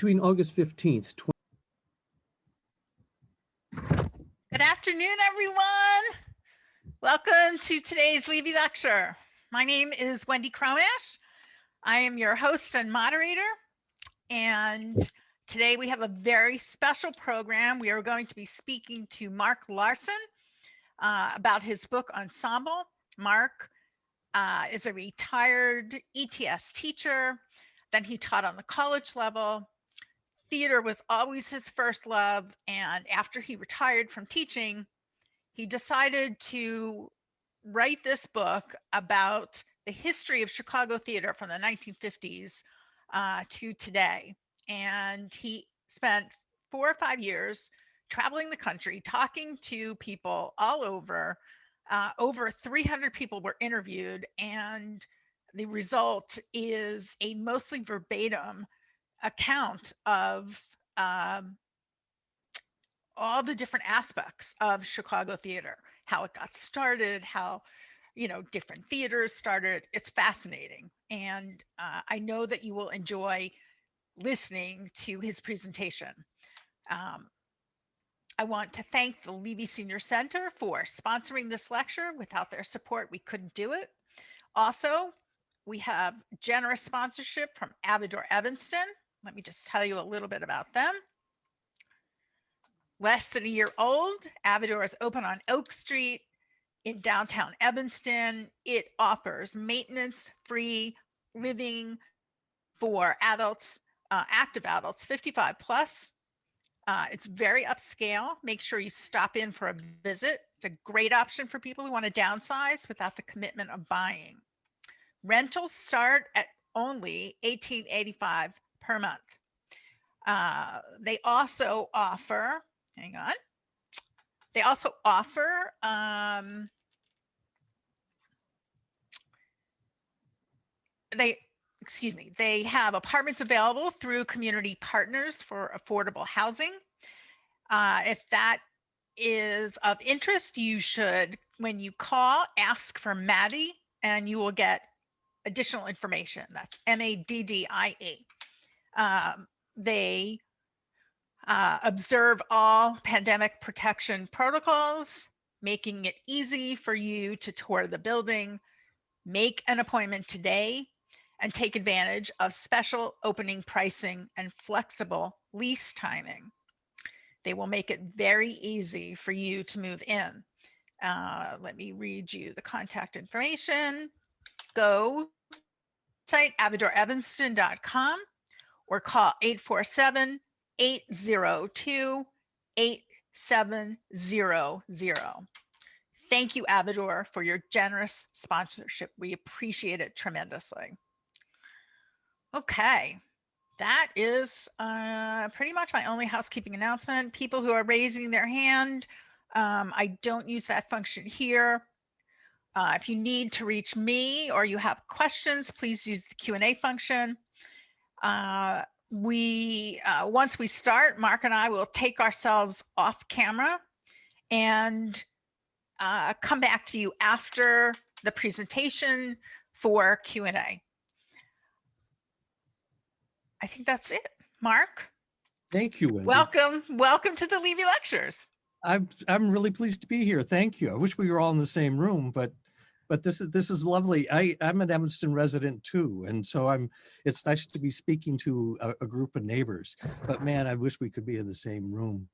between August 15th. Good afternoon, everyone. Welcome to today's Levi Lecture. My name is Wendy Cromash. I am your host and moderator. And today we have a very special program. We are going to be speaking to Mark Larson about his book Ensemble. Mark is a retired ETS teacher. Then he taught on the college level. Theater was always his first love, and after he retired from teaching, he decided to write this book about the history of Chicago theater from the 1950s to today. And he spent 4 or 5 years traveling the country, talking to people all over. Over 300 people were interviewed, and the result is a mostly verbatim account of all the different aspects of Chicago theater, how it got started, how, different theaters started. It's fascinating. And I know that you will enjoy listening to his presentation. I want to thank the Levi Senior Center for sponsoring this lecture. Without their support, we couldn't do it. Also, we have generous sponsorship from Avador Evanston. Let me just tell you a little bit about them. Less than a year old, Avador is open on Oak Street in downtown Evanston. It offers maintenance-free living for adults, active adults, 55 plus. It's very upscale. Make sure you stop in for a visit. It's a great option for people who want to downsize without the commitment of buying. Rentals start at only $18.85 per month. They also offer, they have apartments available through community partners for affordable housing. If that is of interest, you should, when you call, ask for Maddie, and you will get additional information. That's MADDIE. They observe all pandemic protection protocols, making it easy for you to tour the building. Make an appointment today and take advantage of special opening pricing and flexible lease timing. They will make it very easy for you to move in. Let me read you the contact information. Go site avadorevanston.com or call 847-802-8700. Thank you, Avador, for your generous sponsorship. We appreciate it tremendously. Okay, that is pretty much my only housekeeping announcement. People who are raising their hand, I don't use that function here. If you need to reach me or you have questions, please use the Q&A function. Once we start, Mark and I will take ourselves off camera and come back to you after the presentation for Q&A. I think that's it. Mark? Thank you, Wendy. Welcome to the Levi Lectures. I'm really pleased to be here. Thank you. I wish we were all in the same room, but this is lovely. I'm an Evanston resident too, and so it's nice to be speaking to a group of neighbors. But man, I wish we could be in the same room.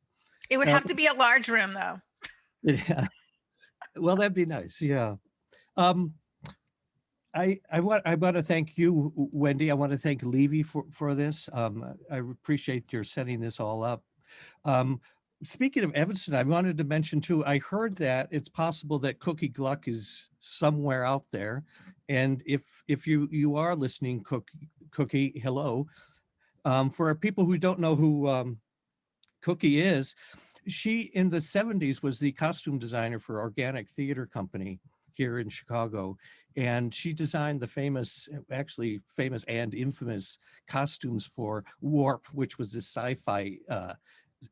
It would have to be a large room, though. Yeah. Well, that'd be nice. Yeah. I want to thank you, Wendy. I want to thank Levi for this. I appreciate your setting this all up. Speaking of Evanston, I wanted to mention too, I heard that it's possible that Cookie Gluck is somewhere out there. And if you are listening, Cookie, hello. For people who don't know who Cookie is, she in the 70s was the costume designer for Organic Theater Company here in Chicago. And she designed the famous and infamous costumes for Warp, which was this sci-fi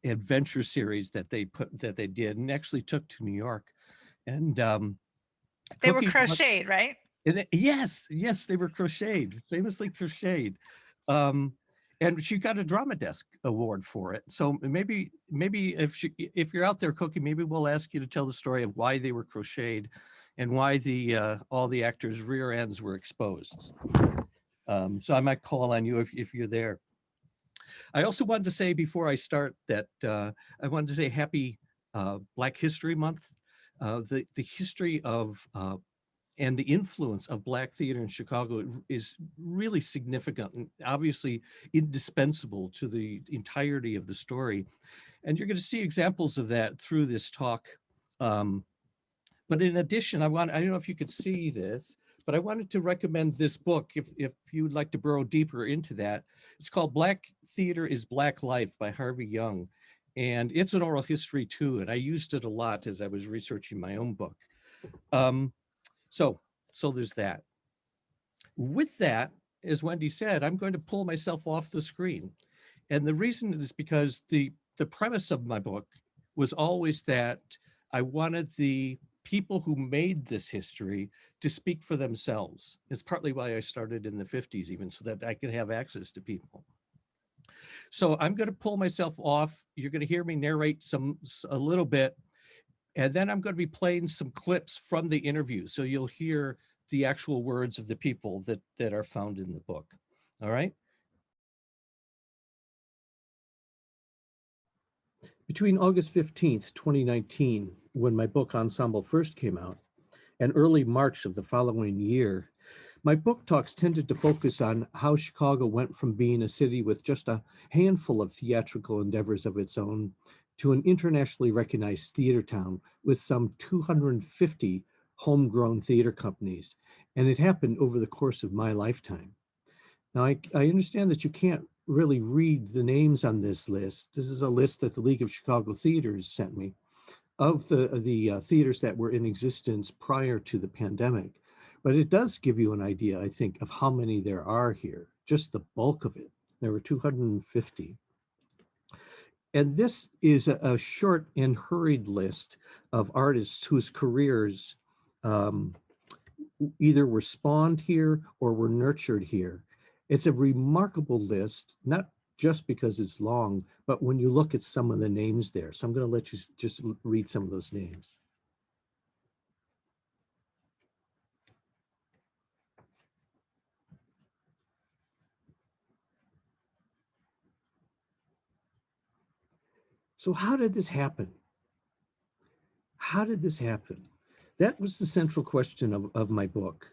adventure series that they did and actually took to New York. And they were crocheted, right? Yes, they were crocheted, famously crocheted. And she got a Drama Desk Award for it. So maybe if you're out there cooking, maybe we'll ask you to tell the story of why they were crocheted and why all the actors' rear ends were exposed. So I might call on you if you're there. I also wanted to say before I start that I wanted to say happy Black History Month. The history of and the influence of Black theater in Chicago is really significant and obviously indispensable to the entirety of the story. And you're going to see examples of that through this talk. But in addition, I don't know if you could see this, but I wanted to recommend this book if you'd like to burrow deeper into that. It's called Black Theater is Black Life by Harvey Young. And it's an oral history too. And I used it a lot as I was researching my own book. So there's that. With that, as Wendy said, I'm going to pull myself off the screen. And the reason is because the premise of my book was always that I wanted the people who made this history to speak for themselves. It's partly why I started in the 50s even, so that I could have access to people. So I'm going to pull myself off. You're going to hear me narrate a little bit. And then I'm going to be playing some clips from the interview. So you'll hear the actual words of the people that are found in the book. All right. Between August 15th, 2019, when my book Ensemble first came out, and early March of the following year, my book talks tended to focus on how Chicago went from being a city with just a handful of theatrical endeavors of its own to an internationally recognized theater town with some 250 homegrown theater companies. And it happened over the course of my lifetime. Now, I understand that you can't really read the names on this list. This is a list that the League of Chicago Theaters sent me of the theaters that were in existence prior to the pandemic. But it does give you an idea, I think, of how many there are here, just the bulk of it. There were 250. And this is a short and hurried list of artists whose careers either were spawned here or were nurtured here. It's a remarkable list, not just because it's long, but when you look at some of the names there. So I'm going to let you just read some of those names. So how did this happen? How did this happen? That was the central question of my book.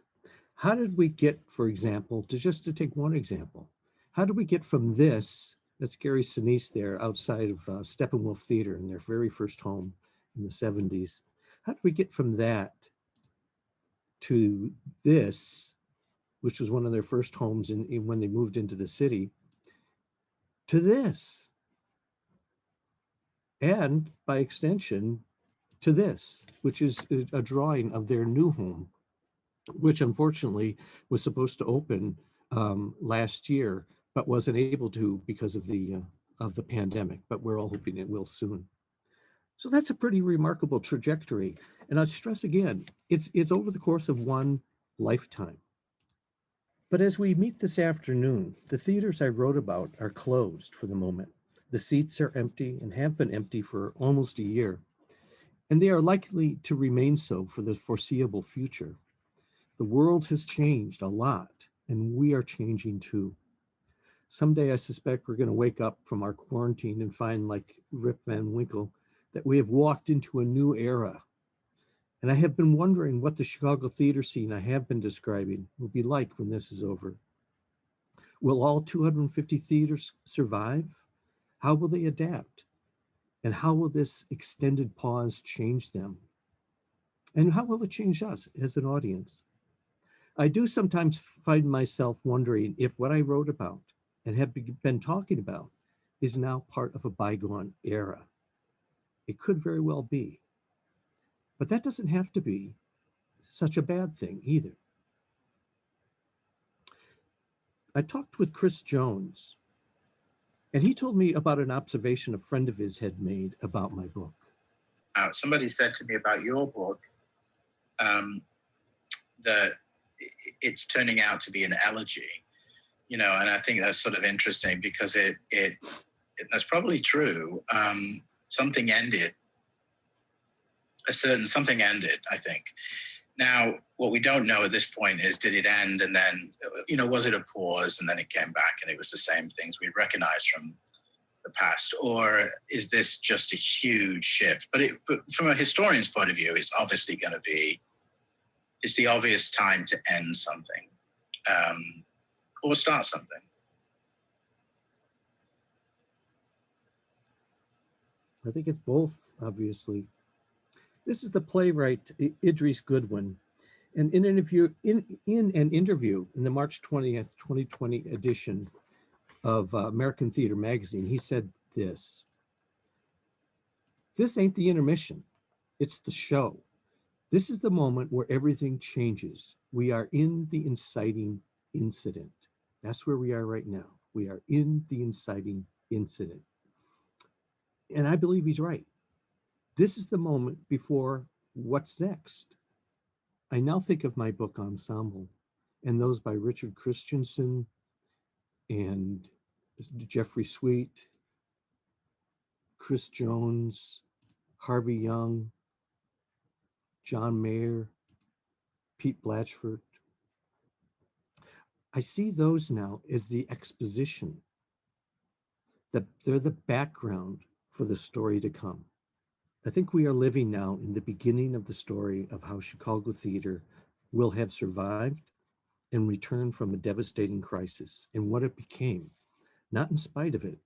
How did we get, for example, to take one example, how did we get from this, that's Gary Sinise there outside of Steppenwolf Theater in their very first home in the 70s. How did we get from that to this, which was one of their first homes when they moved into the city, to this? And by extension, to this, which is a drawing of their new home, which unfortunately was supposed to open last year, but wasn't able to because of the pandemic, but we're all hoping it will soon. So that's a pretty remarkable trajectory. And I stress again, it's over the course of one lifetime. But as we meet this afternoon, the theaters I wrote about are closed for the moment. The seats are empty and have been empty for almost a year, and they are likely to remain so for the foreseeable future. The world has changed a lot, and we are changing too. Someday I suspect we're going to wake up from our quarantine and find, like Rip Van Winkle, that we have walked into a new era. And I have been wondering what the Chicago theater scene I have been describing will be like when this is over. Will all 250 theaters survive? How will they adapt? And how will this extended pause change them? And how will it change us as an audience? I do sometimes find myself wondering if what I wrote about and have been talking about is now part of a bygone era. It could very well be. But that doesn't have to be such a bad thing either. I talked with Chris Jones, and he told me about an observation a friend of his had made about my book. Somebody said to me about your book that it's turning out to be an elegy. and I think that's sort of interesting because that's probably true. Something ended, I think. Now, what we don't know at this point is, did it end and then, was it a pause and then it came back and it was the same things we recognized from the past? Or is this just a huge shift? But from a historian's point of view, it's obviously going to be, it's the obvious time to end something or start something. I think it's both, obviously. This is the playwright Idris Goodwin. And in an interview in the March 20th, 2020 edition of American Theater Magazine, he said this: "This ain't the intermission, it's the show. This is the moment where everything changes. We are in the inciting incident." That's where we are right now. We are in the inciting incident. And I believe he's right. This is the moment before what's next. I now think of my book Ensemble and those by Richard Christensen and Jeffrey Sweet, Chris Jones, Harvey Young, John Mayer, Pete Blatchford. I see those now as the exposition. They're the background for the story to come. I think we are living now in the beginning of the story of how Chicago theater will have survived and returned from a devastating crisis and what it became, not in spite of it,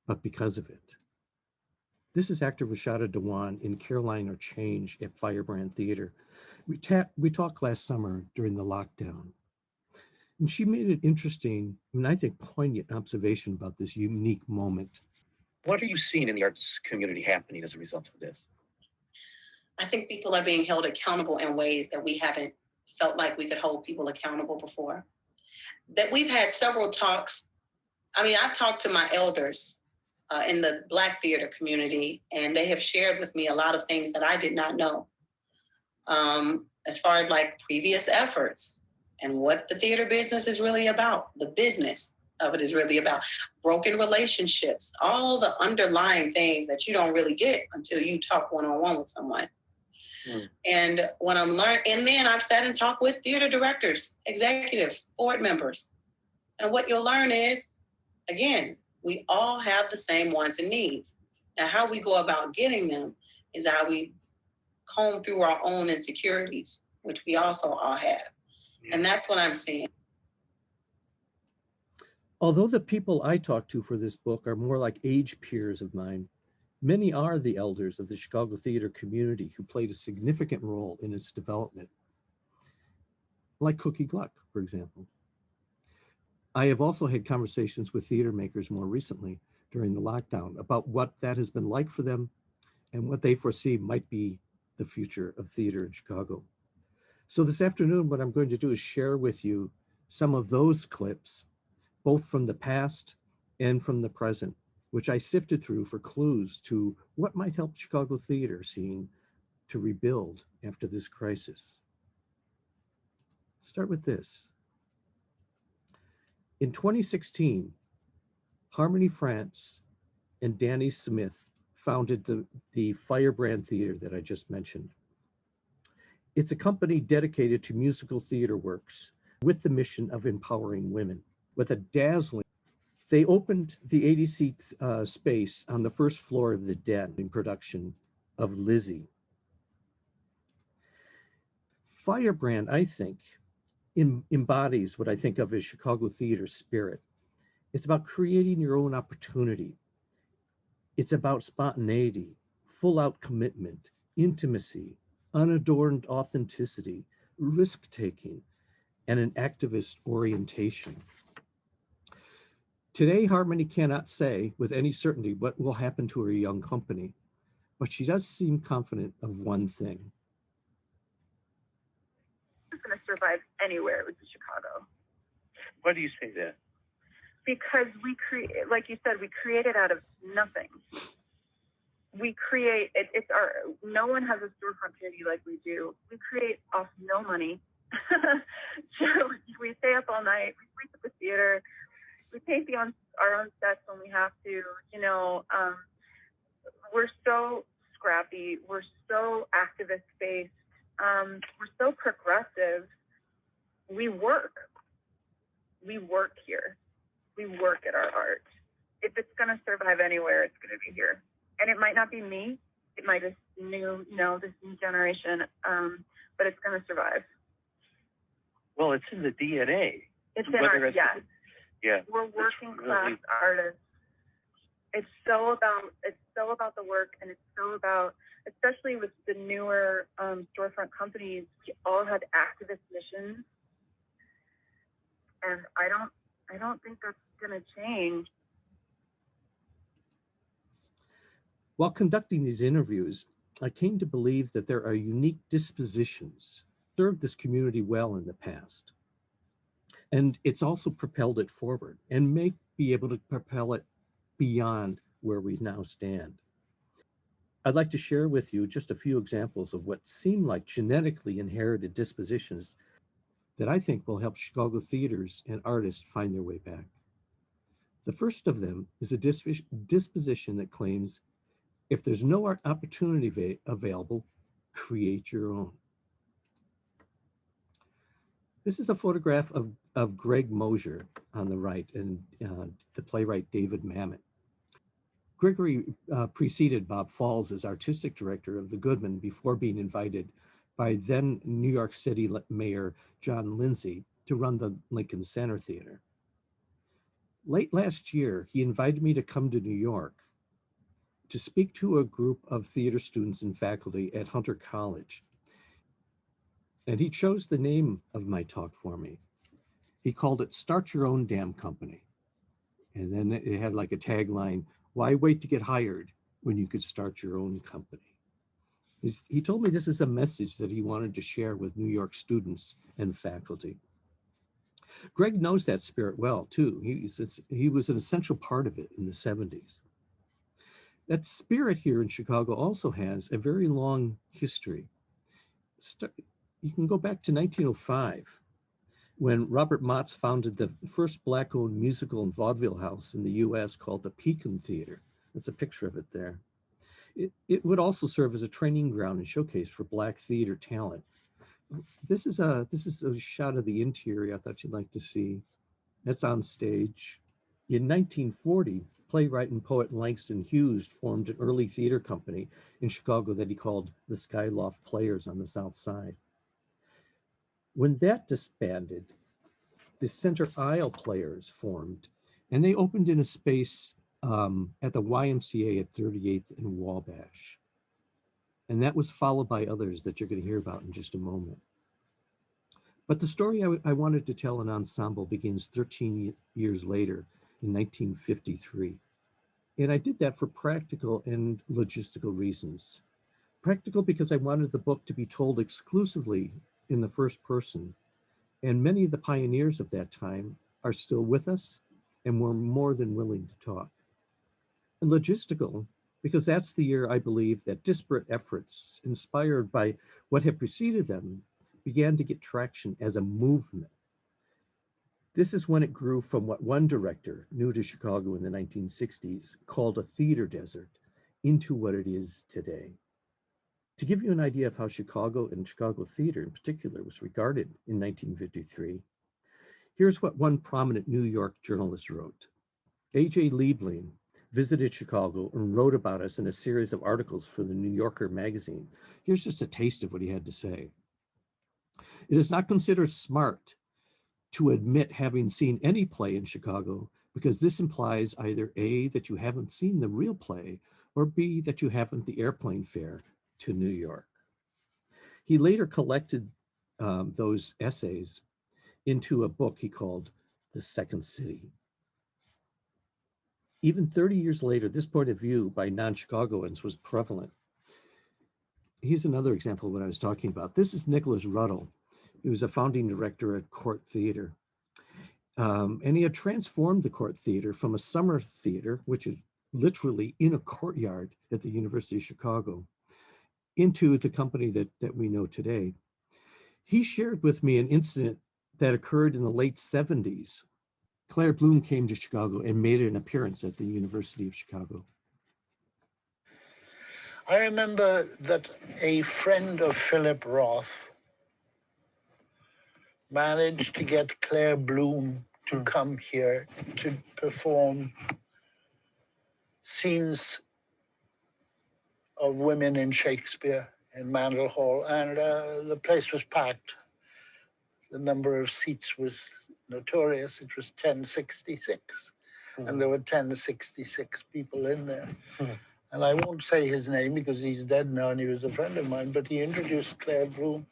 but because of it. This is actor Rashada Dewan in Caroline or Change at Firebrand Theater. We talked last summer during the lockdown, and she made an interesting, and I think poignant observation about this unique moment. What are you seeing in the arts community happening as a result of this? I think people are being held accountable in ways that we haven't felt like we could hold people accountable before. That we've had several talks. I mean, I've talked to my elders in the Black theater community, and they have shared with me a lot of things that I did not know. As far as like previous efforts and what the theater business is really about, the business of it is really about broken relationships, all the underlying things that you don't really get until you talk one-on-one with someone. And when I'm learning, and then I've sat and talked with theater directors, executives, board members. And what you'll learn is, again, we all have the same wants and needs. Now, how we go about getting them is how we comb through our own insecurities, which we also all have. Yeah. And that's what I'm seeing. Although the people I talk to for this book are more like age peers of mine, many are the elders of the Chicago theater community who played a significant role in its development, like Cookie Gluck, for example. I have also had conversations with theater makers more recently during the lockdown about what that has been like for them and what they foresee might be the future of theater in Chicago. So this afternoon, what I'm going to do is share with you some of those clips, both from the past and from the present, which I sifted through for clues to what might help Chicago theater scene to rebuild after this crisis. Start with this. In 2016, Harmony France and Danny Smith founded the Firebrand Theater that I just mentioned. It's a company dedicated to musical theater works with the mission of empowering women. With a dazzling, they opened the 80-seat space on the first floor of the Den in production of Lizzie. Firebrand, I think, embodies what I think of as Chicago theater spirit. It's about creating your own opportunity. It's about spontaneity, full-out commitment, intimacy, unadorned authenticity, risk-taking, and an activist orientation. Today, Harmony cannot say with any certainty what will happen to her young company, but she does seem confident of one thing. It's going to survive anywhere with Chicago. Why do you say that? Because we create, like you said, we create it out of nothing. We create, no one has a storefront community like we do. We create off no money. So we stay up all night, we sleep at the theater, we paint our own sets when we have to, you know. We're so scrappy, we're so activist based, we're so progressive. We work here, we work at our art. If it's going to survive anywhere, it's going to be here. And it might not be me, it might be this new generation, but it's going to survive. Well, it's in the DNA. It's in our, yeah. Yeah. We're working class artists. It's so about the work, and it's so about, especially with the newer storefront companies, we all have activist missions, and I don't think that's going to change. While conducting these interviews, I came to believe that there are unique dispositions that served this community well in the past. And it's also propelled it forward and may be able to propel it beyond where we now stand. I'd like to share with you just a few examples of what seem like genetically inherited dispositions that I think will help Chicago theaters and artists find their way back. The first of them is a disposition that claims if there's no art opportunity available, create your own. This is a photograph of Greg Mosier on the right and the playwright David Mamet. Gregory preceded Bob Falls as artistic director of the Goodman before being invited by then New York City Mayor John Lindsay to run the Lincoln Center Theater. Late last year, he invited me to come to New York to speak to a group of theater students and faculty at Hunter College. And he chose the name of my talk for me. He called it Start Your Own Damn Company. And then it had like a tagline, why wait to get hired when you could start your own company? He told me this is a message that he wanted to share with New York students and faculty. Greg knows that spirit well too. He was an essential part of it in the 70s. That spirit here in Chicago also has a very long history. You can go back to 1905, when Robert Motz founded the first Black-owned musical and vaudeville house in the US called the Pekin Theater. That's a picture of it there. It would also serve as a training ground and showcase for Black theater talent. This is a shot of the interior I thought you'd like to see. That's on stage. In 1940, playwright and poet Langston Hughes formed an early theater company in Chicago that he called the Skyloft Players on the South Side. When that disbanded, the Center Aisle Players formed, and they opened in a space at the YMCA at 38th and Wabash. And that was followed by others that you're going to hear about in just a moment. But the story I wanted to tell in ensemble begins 13 years later in 1953. And I did that for practical and logistical reasons. Practical because I wanted the book to be told exclusively in the first person. And many of the pioneers of that time are still with us and were more than willing to talk. And logistical because that's the year I believe that disparate efforts inspired by what had preceded them began to get traction as a movement. This is when it grew from what one director, new to Chicago in the 1960s, called a theater desert into what it is today. To give you an idea of how Chicago and Chicago theater in particular was regarded in 1953, here's what one prominent New York journalist wrote. A.J. Liebling visited Chicago and wrote about us in a series of articles for the New Yorker magazine. Here's just a taste of what he had to say. It is not considered smart to admit having seen any play in Chicago because this implies either A, that you haven't seen the real play, or B, that you haven't the airplane fare to New York. He later collected those essays into a book he called The Second City. Even 30 years later, this point of view by non-Chicagoans was prevalent. Here's another example of what I was talking about. This is Nicholas Ruddle. He was a founding director at Court Theater. And he had transformed the Court Theater from a summer theater, which is literally in a courtyard at the University of Chicago, into the company that we know today. He shared with me an incident that occurred in the late 70s. Claire Bloom came to Chicago and made an appearance at the University of Chicago. I remember that a friend of Philip Roth managed to get Claire Bloom to come here to perform scenes of women in Shakespeare in Mandel Hall, and the place was packed. The number of seats was notorious. It was 1066, and there were 1066 people in there. And I won't say his name because he's dead now and he was a friend of mine, but he introduced Claire Bloom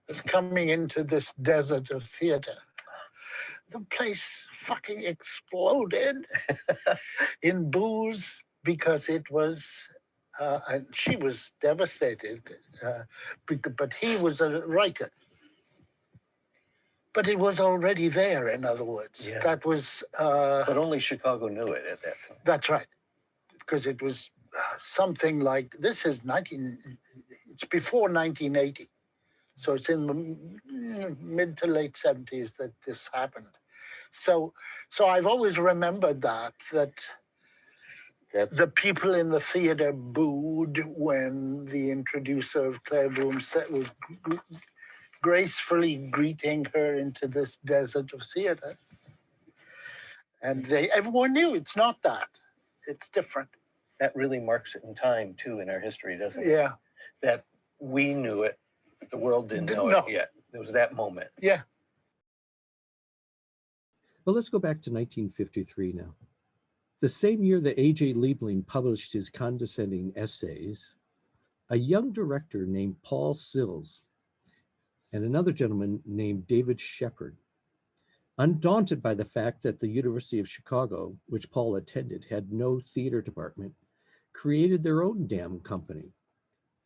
as coming into this desert of theater. The place fucking exploded in boos because it was, and she was devastated, but he was a writer. But it was already there, in other words. Yeah. That was... But only Chicago knew it at that time. That's right, because it was something like, it's before 1980. So it's in the mid to late 70s that this happened. So I've always remembered that the people in the theater booed when the introducer of Claire Bloom was gracefully greeting her into this desert of theater. And everyone knew it's not that, it's different. That really marks it in time too in our history, doesn't it? Yeah, That we knew it, but the world didn't know No. it yet. There was that moment. yeah. Well, let's go back to 1953 now. The same year that A.J. Liebling published his condescending essays, a young director named Paul Sills and another gentleman named David Shepard, undaunted by the fact that the University of Chicago, which Paul attended, had no theater department, created their own damn company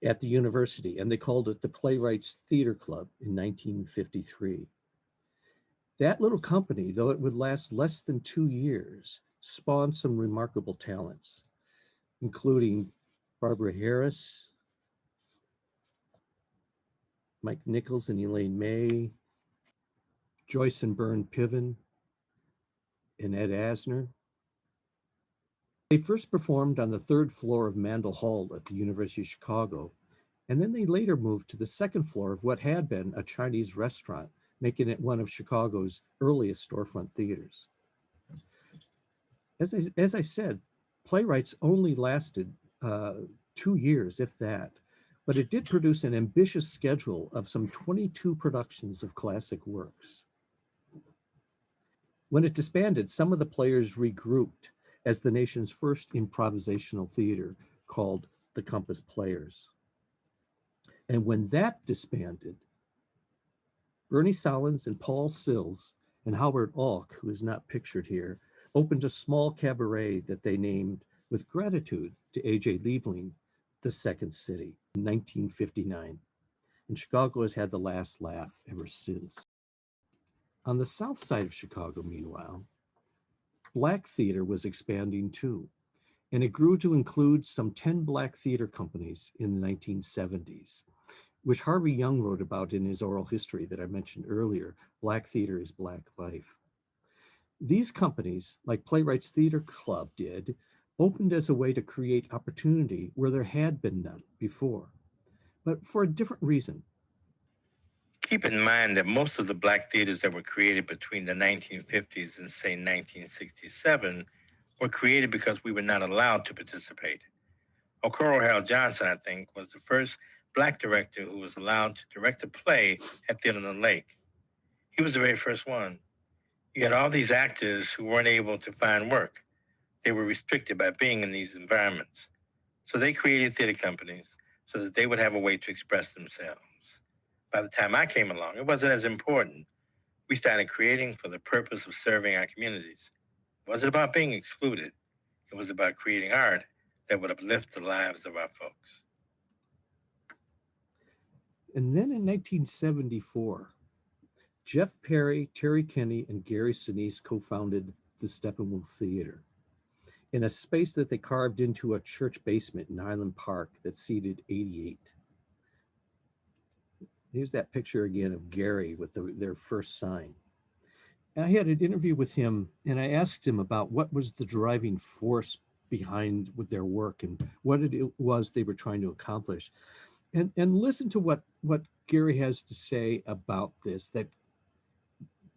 at the university, and they called it the Playwrights Theater Club in 1953. That little company, though it would last less than 2 years, spawned some remarkable talents, including Barbara Harris, Mike Nichols and Elaine May, Joyce and Byrne Piven, and Ed Asner. They first performed on the 3rd floor of Mandel Hall at the University of Chicago, and then they later moved to the 2nd floor of what had been a Chinese restaurant, making it one of Chicago's earliest storefront theaters. As I said, Playwrights only lasted 2 years, if that, but it did produce an ambitious schedule of some 22 productions of classic works. When it disbanded, some of the players regrouped as the nation's first improvisational theater called the Compass Players. And when that disbanded, Bernie Solins and Paul Sills and Howard Alk, who is not pictured here, opened a small cabaret that they named, with gratitude to A.J. Liebling, the Second City, in 1959. And Chicago has had the last laugh ever since. On the south side of Chicago, meanwhile, Black theater was expanding too, and it grew to include some 10 Black theater companies in the 1970s, which Harvey Young wrote about in his oral history that I mentioned earlier, Black Theater is Black Life. These companies, like Playwrights Theater Club did, opened as a way to create opportunity where there had been none before, but for a different reason. Keep in mind that most of the Black theaters that were created between the 1950s and, say, 1967 were created because we were not allowed to participate. Okoro Harold Johnson, I think, was the first Black director who was allowed to direct a play at Theater on the Lake. He was the very first one. You had all these actors who weren't able to find work. They were restricted by being in these environments. So they created theater companies so that they would have a way to express themselves. By the time I came along, it wasn't as important. We started creating for the purpose of serving our communities. It wasn't about being excluded. It was about creating art that would uplift the lives of our folks. And then in 1974, Jeff Perry, Terry Kinney, and Gary Sinise co-founded the Steppenwolf Theater in a space that they carved into a church basement in Highland Park that seated 88. Here's that picture again of Gary with their first sign. And I had an interview with him and I asked him about what was the driving force behind with their work and what it was they were trying to accomplish. And listen to what Gary has to say about this that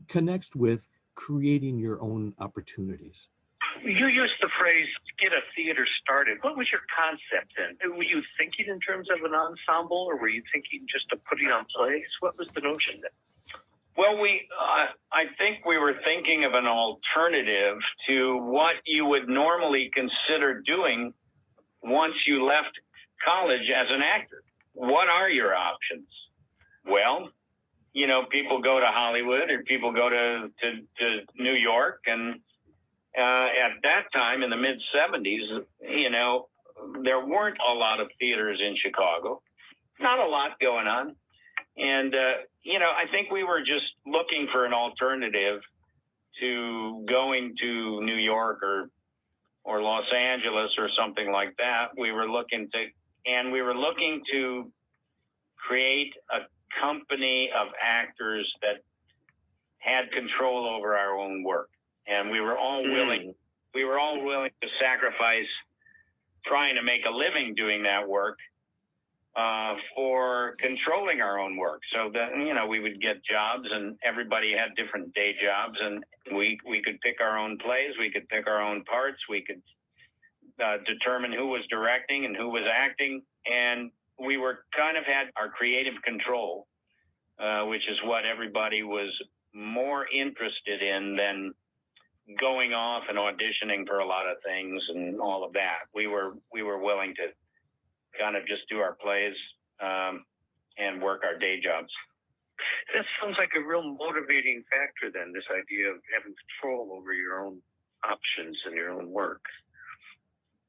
connects with creating your own opportunities. You used the phrase "get a theater started." What was your concept then? Were you thinking in terms of an ensemble, or were you thinking just of putting on plays? What was the notion then? Well, I think we were thinking of an alternative to what you would normally consider doing once you left college as an actor. What are your options? Well, you know, people go to Hollywood or people go to New York. And at that time in the mid 70s, you know, there weren't a lot of theaters in Chicago, not a lot going on. And, you know, I think we were just looking for an alternative to going to New York or Los Angeles or something like that. We were looking to create a company of actors that had control over our own work. And we were all willing to sacrifice trying to make a living doing that work for controlling our own work. So that, you know, we would get jobs and everybody had different day jobs and we could pick our own plays. We could pick our own parts. We could determine who was directing and who was acting. And we were kind of had our creative control, which is what everybody was more interested in than going off and auditioning for a lot of things and all of that. We were willing to kind of just do our plays and work our day jobs. That sounds like a real motivating factor then, this idea of having control over your own options and your own work.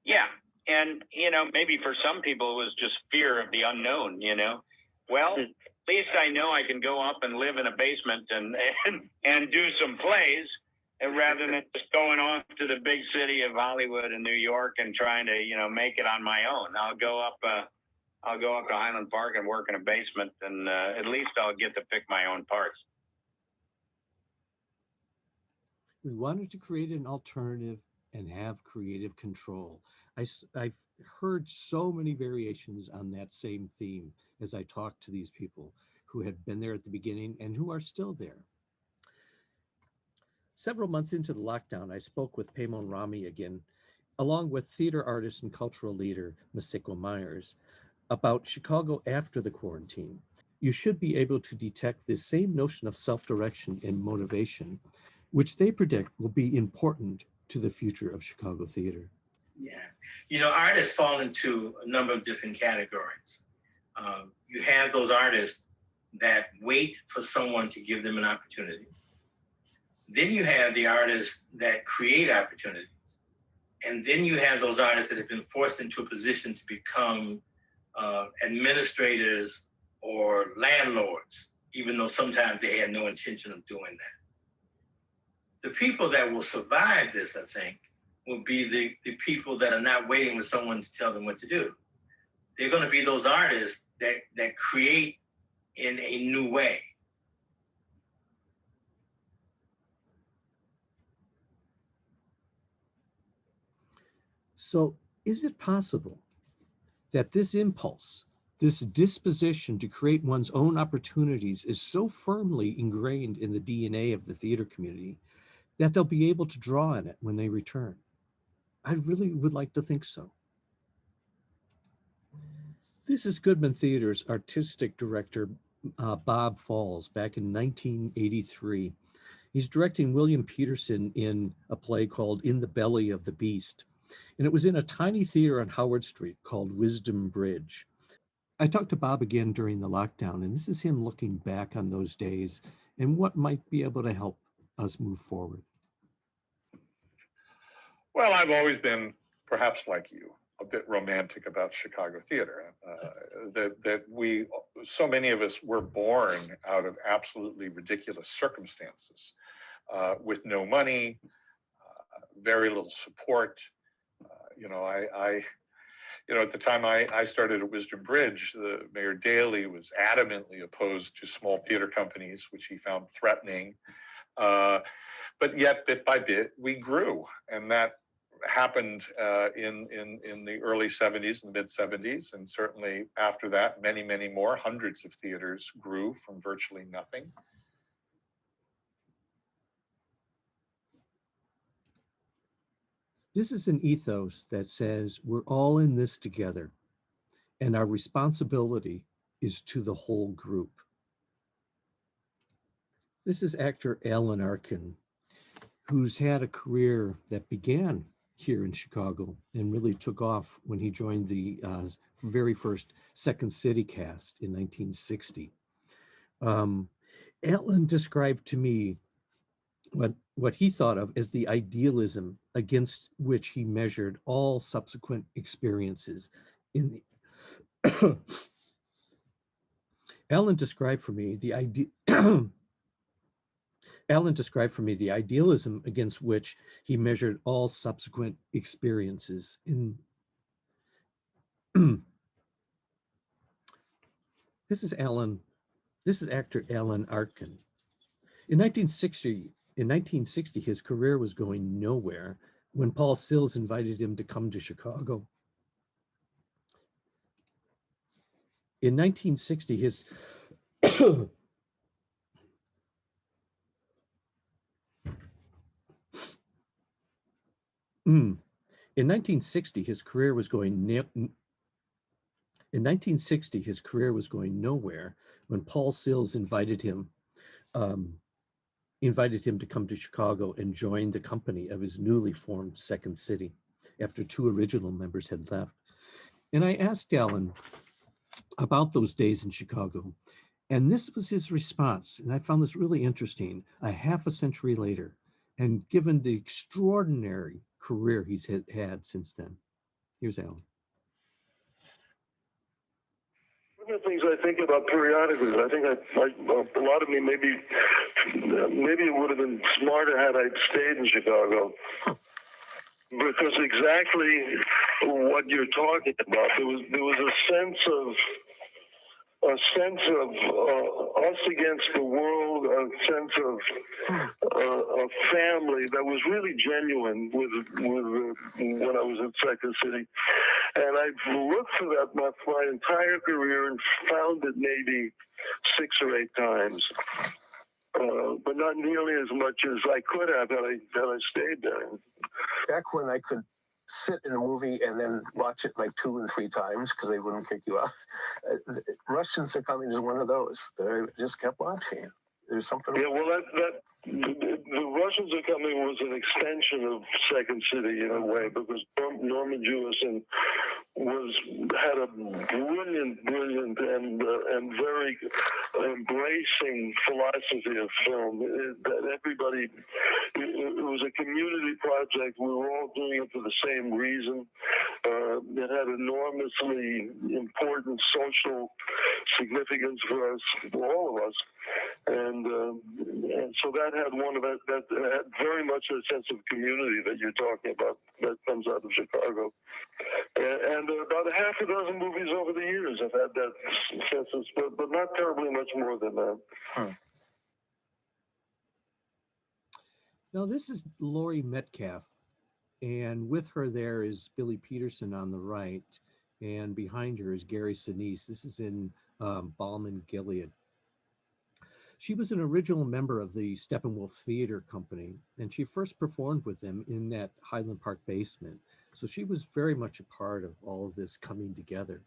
Yeah. And, you know, maybe for some people it was just fear of the unknown, you know. Well, at least I know I can go up and live in a basement and do some plays, and rather than just going off to the big city of Hollywood and New York and trying to, you know, make it on my own. I'll go up to Highland Park and work in a basement, and at least I'll get to pick my own parts. We wanted to create an alternative and have creative control. I've heard so many variations on that same theme as I talked to these people who had been there at the beginning and who are still there. Several months into the lockdown, I spoke with Paimon Rami again, along with theater artist and cultural leader Maseko Myers, about Chicago after the quarantine. You should be able to detect this same notion of self-direction and motivation, which they predict will be important to the future of Chicago theater. Yeah, you know, artists fall into a number of different categories. You have those artists that wait for someone to give them an opportunity. Then you have the artists that create opportunities. And then you have those artists that have been forced into a position to become administrators or landlords, even though sometimes they had no intention of doing that. The people that will survive this, I think, will be the people that are not waiting for someone to tell them what to do. They're going to be those artists that create in a new way. So is it possible that this impulse, this disposition to create one's own opportunities is so firmly ingrained in the DNA of the theater community that they'll be able to draw on it when they return? I really would like to think so. This is Goodman Theater's artistic director, Bob Falls, back in 1983. He's directing William Peterson in a play called In the Belly of the Beast. And it was in a tiny theater on Howard Street called Wisdom Bridge. I talked to Bob again during the lockdown, and this is him looking back on those days and what might be able to help us move forward. Well, I've always been, perhaps like you, a bit romantic about Chicago theater. That we, so many of us were born out of absolutely ridiculous circumstances, with no money, very little support. You know, at the time I started at Wisdom Bridge, the Mayor Daley was adamantly opposed to small theater companies, which he found threatening. But yet, bit by bit, we grew, and that happened in the early 70s and mid 70s, and certainly after that, many, many more, hundreds of theaters grew from virtually nothing. This is an ethos that says we're all in this together, and our responsibility is to the whole group. This is actor Alan Arkin, who's had a career that began here in Chicago and really took off when he joined the very first Second City cast in 1960. Alan described to me what he thought of as the idealism against which he measured all subsequent experiences in the Alan described for me the idealism against which he measured all subsequent experiences in this is actor Alan Arkin. In 1960, his career was going nowhere when Paul Sills invited him to come to Chicago. In 1960, his In 1960, his career was going nowhere when Paul Sills invited him to come to Chicago and join the company of his newly formed Second City after two original members had left. And I asked Alan about those days in Chicago, and this was his response. And I found this really interesting. A half a century later, and given the extraordinary career he's had since then. Here's Alan. One of the things I think about periodically, I think a lot of me maybe it would have been smarter had I stayed in Chicago, because exactly what you're talking about, there was a sense of us against the world, a sense of a family that was really genuine with when I was in Second City. And I've looked for that my entire career and found it maybe 6 or 8 times, but not nearly as much as I could have had I stayed there. Back when I could sit in a movie and then watch it like 2 and 3 times because they wouldn't kick you out. Russians Are Coming is one of those that I just kept watching. There's something. Yeah, well, the Russians Are Coming was an extension of Second City in a way, because Norman Jewison had a brilliant and very embracing philosophy of film. That everybody, it was a community project. We were all doing it for the same reason. It had enormously important social significance for us, for all of us, and so that had that had very much a sense of community that you're talking about that comes out of Chicago. And about a half a dozen movies over the years have had that sense of, but not terribly much more than that. Now, this is Laurie Metcalf, and with her there is Billy Peterson on the right, and behind her is Gary Sinise. This is in Balmain Gilead. She was an original member of the Steppenwolf Theater Company, and she first performed with them in that Highland Park basement. So she was very much a part of all of this coming together.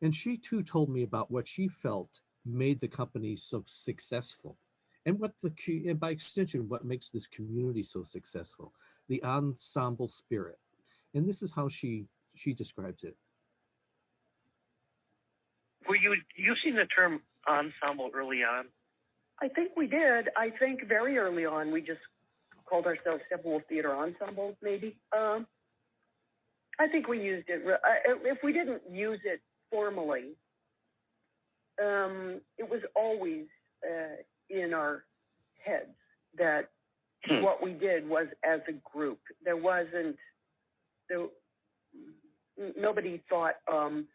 And she too told me about what she felt made the company so successful, and and by extension, what makes this community so successful, the ensemble spirit. And this is how she describes it. Were you using the term ensemble early on? I think we did. I think very early on, we just called ourselves Steppenwolf Theater Ensemble, maybe. I think we used it. If we didn't use it formally, it was always in our heads that what we did was as a group. There wasn't, nobody thought, I'm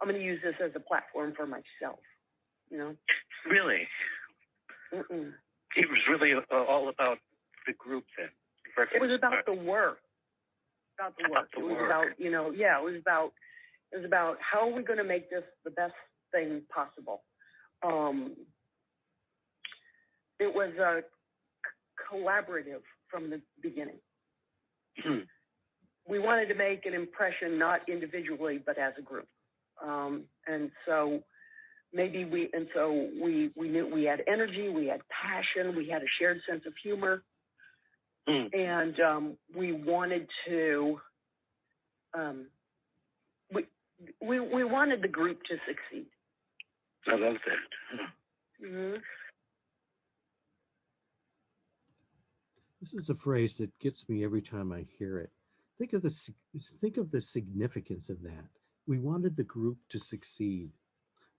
going to use this as a platform for myself, you know? Really? Mm-mm. It was really all about the group then. It was about the work. It was about, you know, yeah, it was about how are we going to make this the best thing possible. It was collaborative from the beginning. We wanted to make an impression not individually but as a group, and so maybe we knew we had energy, we had passion, we had a shared sense of humor, and we wanted to we wanted the group to succeed. I love that. Mm-hmm. This is a phrase that gets me every time I hear it. Think of the significance of that. We wanted the group to succeed.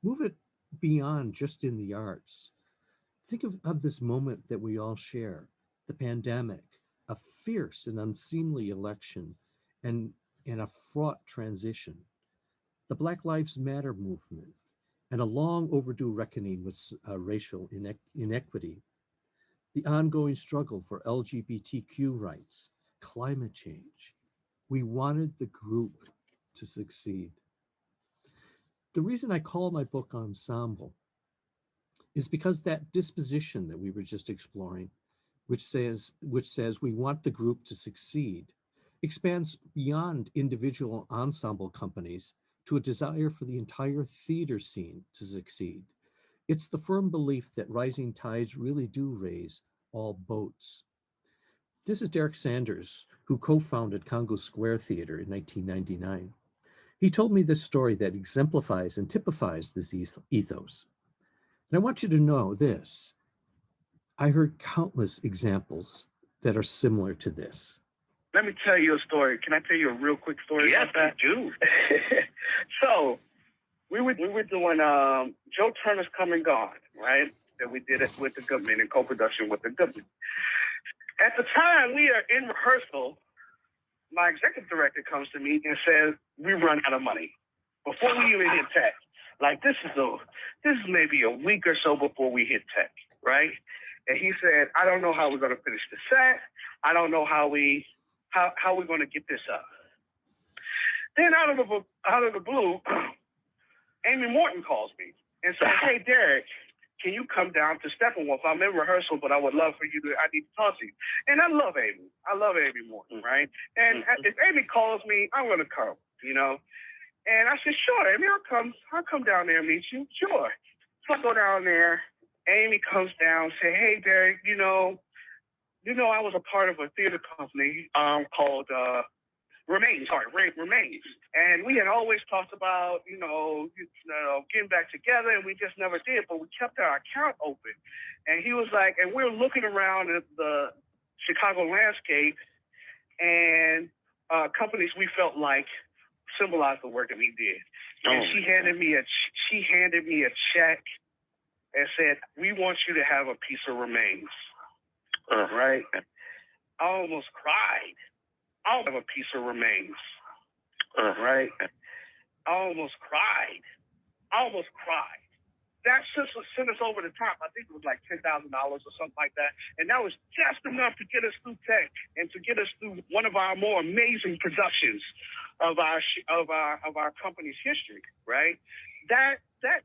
Move it beyond just in the arts. Think of this moment that we all share, the pandemic, a fierce and unseemly election, and a fraught transition, the Black Lives Matter movement, and a long overdue reckoning with racial inequity, the ongoing struggle for LGBTQ rights, climate change. We wanted the group to succeed. The reason I call my book Ensemble is because that disposition that we were just exploring, which says we want the group to succeed, expands beyond individual ensemble companies to a desire for the entire theater scene to succeed. It's the firm belief that rising tides really do raise all boats. This is Derek Sanders, who co-founded Congo Square Theater in 1999. He told me this story that exemplifies and typifies this ethos. And I want you to know this. I heard countless examples that are similar to this. Let me tell you a story. Can I tell you a real quick story about that? Yes, do. So we were doing Joe Turner's Come and Gone, right? That we did it with the Goodman in co-production with the Goodman. At the time we are in rehearsal, my executive director comes to me and says, we run out of money before we even hit tech. Like this is maybe a week or so before we hit tech, right? And he said, I don't know how we're going to finish the set. I don't know how we're going to get this up. Then out of the blue, Amy Morton calls me and says, hey, Derek, can you come down to Steppenwolf? I'm in rehearsal, but I would love for you to, I need to talk to you. And I love Amy. I love Amy Morton, right? And if Amy calls me, I'm going to come, you know? And I said, sure, Amy, I'll come down there and meet you. Sure. So I go down there. Amy comes down, say, hey, Derek, you know, I was a part of a theater company called Remains. And we had always talked about, you know, getting back together, and we just never did, but we kept our account open. And he was like, and we're looking around at the Chicago landscape, and companies we felt like symbolized the work that we did. And she handed me a check and said, we want you to have a piece of Remains. Right? I almost cried. I have a piece of Remains. Right? I almost cried. That sent us over the top. I think it was like $10,000 or something like that. And that was just enough to get us through tech and to get us through one of our more amazing productions of our company's history, right? That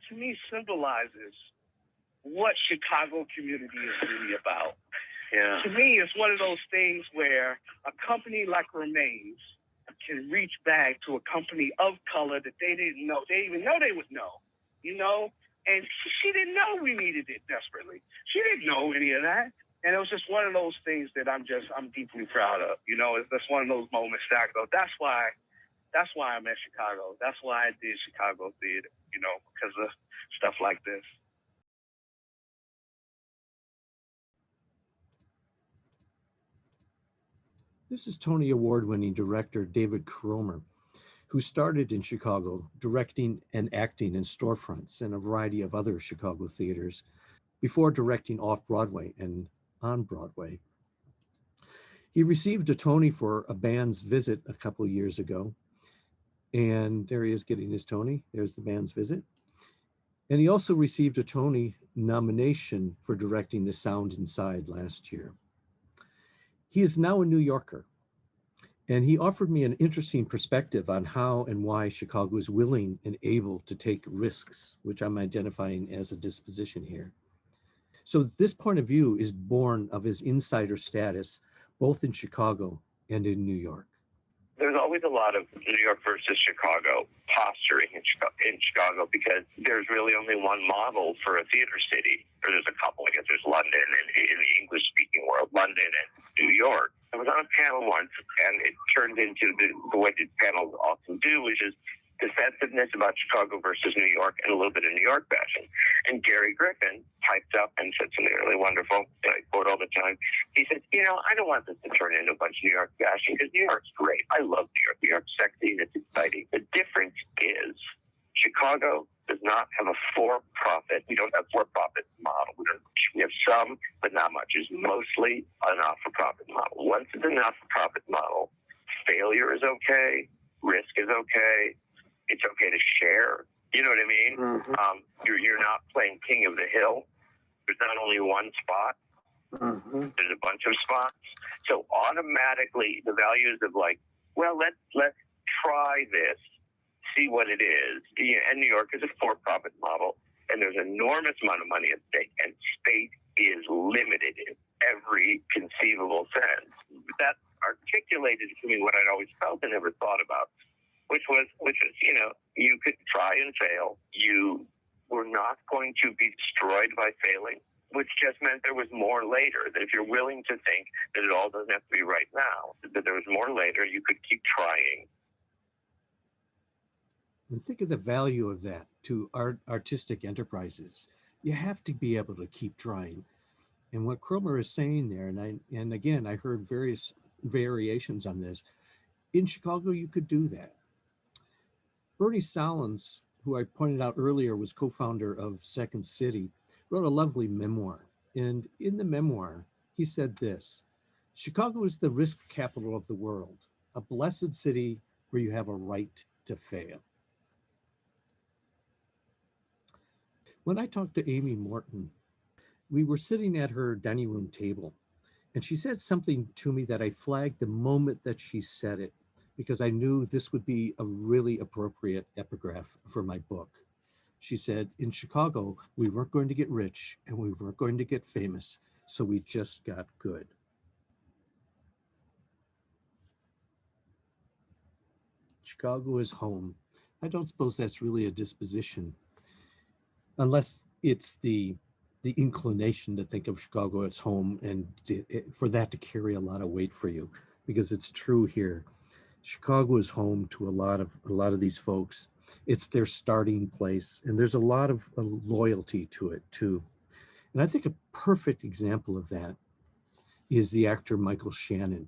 to me symbolizes what Chicago community is really about. Yeah. To me, it's one of those things where a company like Remains can reach back to a company of color that they didn't know. They didn't even know they would know, you know? And she didn't know we needed it desperately. She didn't know any of that. And it was just one of those things that I'm deeply proud of. You know, it's just one of those moments that I go, that's why I'm at Chicago. That's why I did Chicago Theater, you know, because of stuff like this. This is Tony Award-winning director David Cromer, who started in Chicago directing and acting in storefronts and a variety of other Chicago theaters before directing off-Broadway and on Broadway. He received a Tony for A Band's Visit a couple of years ago. And there he is getting his Tony. There's the band's visit. And he also received a Tony nomination for directing The Sound Inside last year. He is now a New Yorker, and he offered me an interesting perspective on how and why Chicago is willing and able to take risks, which I'm identifying as a disposition here. So this point of view is born of his insider status, both in Chicago and in New York. There's always a lot of New York versus Chicago posturing in Chicago because there's really only one model for a theater city. Or there's a couple. I guess there's London and in the English-speaking world, London and New York. I was on a panel once, and it turned into the way these panels often do, which is defensiveness about Chicago versus New York and a little bit of New York bashing. And Gary Griffin piped up and said something really wonderful that I quote all the time. He said, I don't want this to turn into a bunch of New York bashing because New York's great. I love New York. New York's sexy and it's exciting. The difference is Chicago does not have a for-profit. We don't have a for-profit model. We have some, but not much. It's mostly a not-for-profit model. Once it's a not-for-profit model, failure is okay, risk is okay, it's okay to share. You know what I mean? Mm-hmm. You're not playing king of the hill. There's not only one spot. Mm-hmm. There's a bunch of spots. So automatically the values of let's try this, see what it is. And New York is a for-profit model, and there's an enormous amount of money at stake, and space is limited in every conceivable sense. That articulated to me what I'd always felt and never thought about, which was, you could try and fail. You were not going to be destroyed by failing, which just meant there was more later, that if you're willing to think that it all doesn't have to be right now, that there was more later, you could keep trying. And think of the value of that to artistic enterprises. You have to be able to keep trying. And what Cromer is saying there, and again, I heard various variations on this. In Chicago, you could do that. Bernie Sahlins, who I pointed out earlier was co-founder of Second City, wrote a lovely memoir. And in the memoir, he said this: Chicago is the risk capital of the world, a blessed city where you have a right to fail. When I talked to Amy Morton, we were sitting at her dining room table, and she said something to me that I flagged the moment that she said it, because I knew this would be a really appropriate epigraph for my book. She said, in Chicago, we weren't going to get rich and we weren't going to get famous, so we just got good. Chicago is home. I don't suppose that's really a disposition, unless it's the inclination to think of Chicago as home and for that to carry a lot of weight for you, because it's true here. Chicago is home to a lot of these folks. It's their starting place, and there's a lot of loyalty to it too. And I think a perfect example of that is the actor Michael Shannon.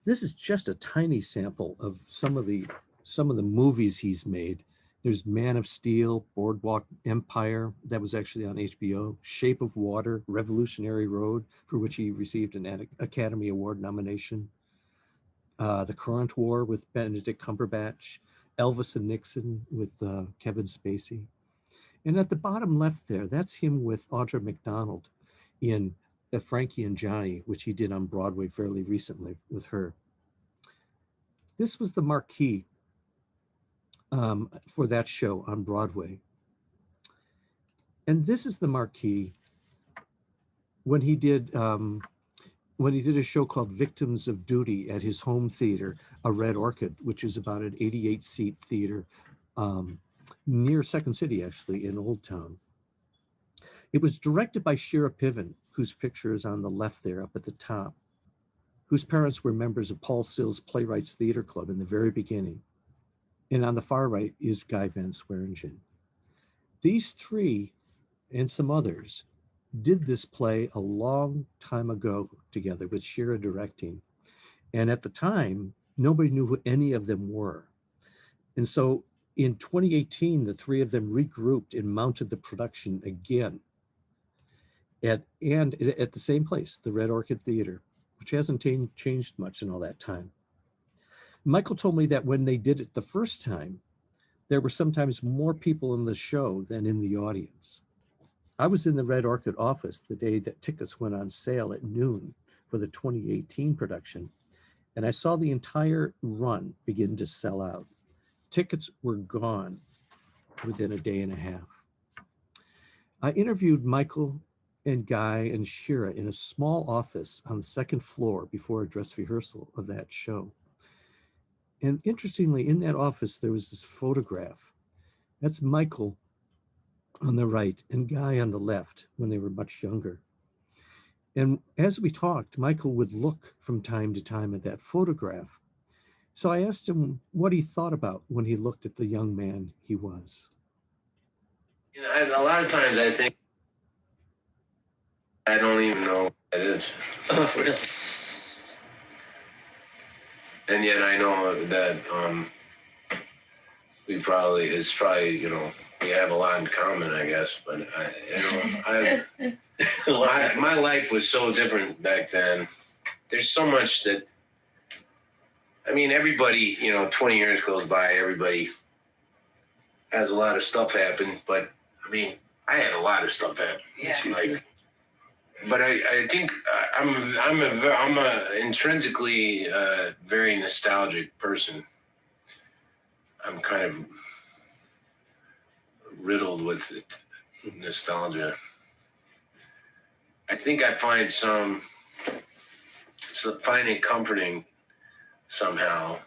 This is just a tiny sample of some of the movies he's made. There's Man of Steel, Boardwalk Empire, that was actually on HBO, Shape of Water, Revolutionary Road, for which he received an Academy Award nomination. The Current War with Benedict Cumberbatch, Elvis and Nixon with Kevin Spacey. And at the bottom left there, that's him with Audra McDonald in Frankie and Johnny, which he did on Broadway fairly recently with her. This was the marquee for that show on Broadway. And this is the marquee when he did a show called Victims of Duty at his home theater, a Red Orchid, which is about an 88-seat theater near Second City, actually, in Old Town. It was directed by Shira Piven, whose picture is on the left there up at the top, whose parents were members of Paul Sills Playwrights Theater Club in the very beginning. And on the far right is Guy Van Swearingen. These three and some others did this play a long time ago together with Shira directing. And at the time, nobody knew who any of them were. And so in 2018, the three of them regrouped and mounted the production again at the same place, the Red Orchid Theater, which hasn't changed much in all that time. Michael told me that when they did it the first time, there were sometimes more people in the show than in the audience. I was in the Red Orchid office the day that tickets went on sale at noon for the 2018 production, and I saw the entire run begin to sell out. Tickets were gone within a day and a half. I interviewed Michael and Guy and Shira in a small office on the second floor before a dress rehearsal of that show. And interestingly, in that office, there was this photograph. That's Michael on the right and Guy on the left when they were much younger. And as we talked, Michael would look from time to time at that photograph. So I asked him what he thought about when he looked at the young man he was. You know, a lot of times I think I don't even know what that is. And yet I know that it's probably, you know, we have a lot in common, I guess. But my life was so different back then. There's so much that, I mean, everybody, you know, 20 years goes by, everybody has a lot of stuff happen, but I mean, I had a lot of stuff happen. Yeah. But I think I'm a intrinsically very nostalgic person. I'm kind of riddled with nostalgia. I think I find it comforting somehow.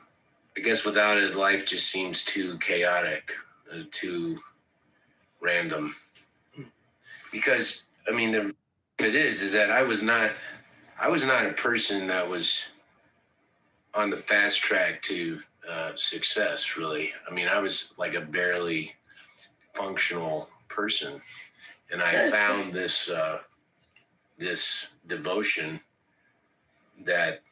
I guess without it, life just seems too chaotic, too random. Because I mean, it is that I was not a person that was on the fast track to success, really. I mean, I was like a barely functional person, and I found this devotion that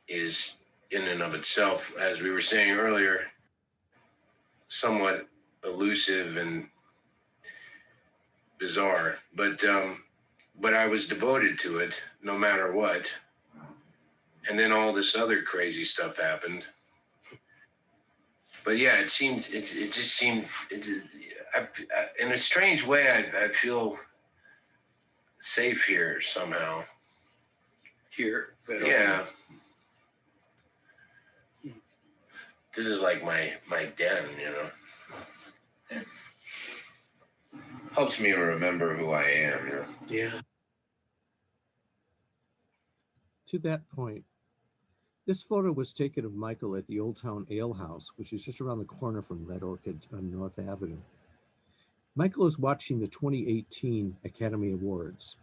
is in and of itself, as we were saying earlier, somewhat elusive and bizarre, but I was devoted to it no matter what. And then all this other crazy stuff happened. But yeah, it just seemed, in a strange way, I feel safe here somehow. Here? Yeah. This is like my den, you know. Helps me remember who I am, you know. Yeah. To that point, this photo was taken of Michael at the Old Town Ale House, which is just around the corner from Red Orchid on North Avenue. Michael is watching the 2018 Academy Awards.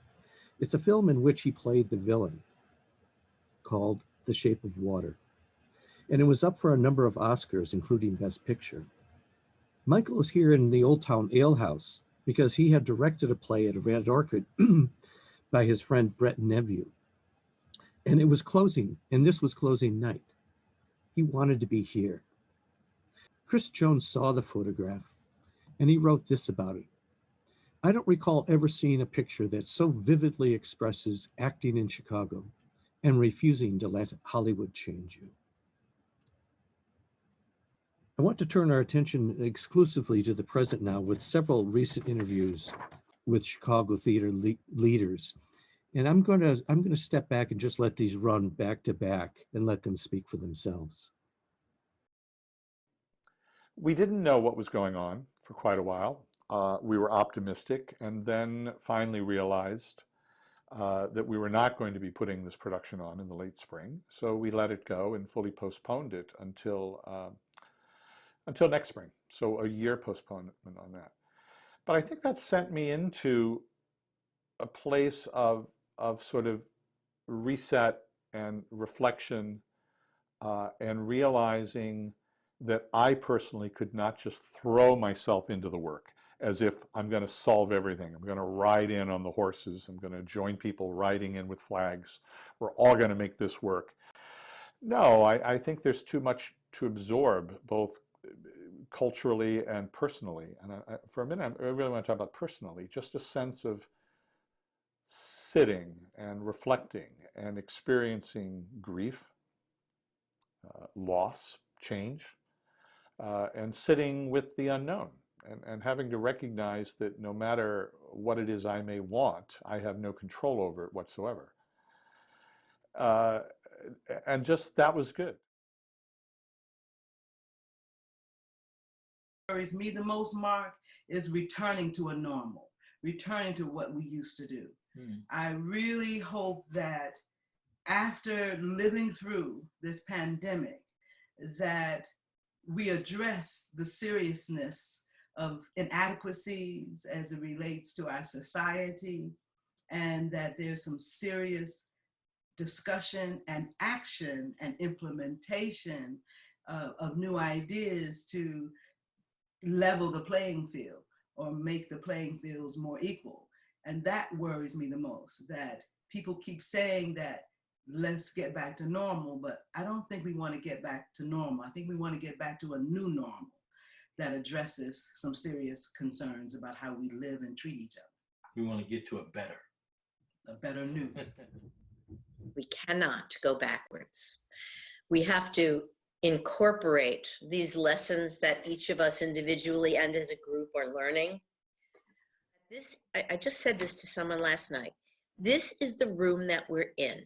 It's a film in which he played the villain called The Shape of Water, and it was up for a number of Oscars, including Best Picture. Michael is here in the Old Town Ale House because he had directed a play at Red Orchid by his friend Brett Neveu. And it was closing, and this was closing night. He wanted to be here. Chris Jones saw the photograph, and he wrote this about it. I don't recall ever seeing a picture that so vividly expresses acting in Chicago and refusing to let Hollywood change you. I want to turn our attention exclusively to the present now with several recent interviews with Chicago theater leaders. And I'm going to step back and just let these run back to back and let them speak for themselves. We didn't know what was going on for quite a while. We were optimistic and then finally realized that we were not going to be putting this production on in the late spring. So we let it go and fully postponed it until next spring. So a year postponement on that. But I think that sent me into a place of sort of reset and reflection and realizing that I personally could not just throw myself into the work as if I'm going to solve everything. I'm going to ride in on the horses. I'm going to join people riding in with flags. We're all going to make this work. No, I think there's too much to absorb, both culturally and personally. And for a minute, I really want to talk about personally, just a sense of sitting and reflecting and experiencing grief loss, change, and sitting with the unknown and having to recognize that no matter what it is I may want, I have no control over it whatsoever. And just that was good. Worries me the most, Mark, is returning to a normal, returning to what we used to do. I really hope that after living through this pandemic, that we address the seriousness of inadequacies as it relates to our society, and that there's some serious discussion and action and implementation of new ideas to level the playing field or make the playing fields more equal. And that worries me the most, that people keep saying that let's get back to normal, but I don't think we want to get back to normal. I think we want to get back to a new normal that addresses some serious concerns about how we live and treat each other. We want to get to a better new. We cannot go backwards. We have to incorporate these lessons that each of us individually and as a group are learning. I just said this to someone last night. This is the room that we're in.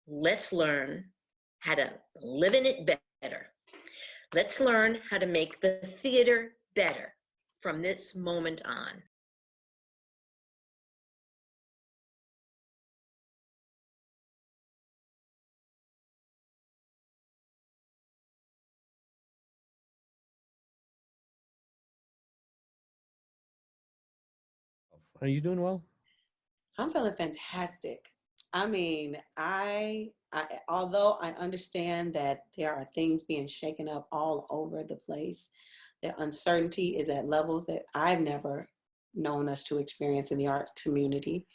Let's learn how to live in it better. Let's learn how to make the theater better from this moment on. Are you doing well? I'm feeling fantastic. I mean, although I understand that there are things being shaken up all over the place, the uncertainty is at levels that I've never known us to experience in the arts community.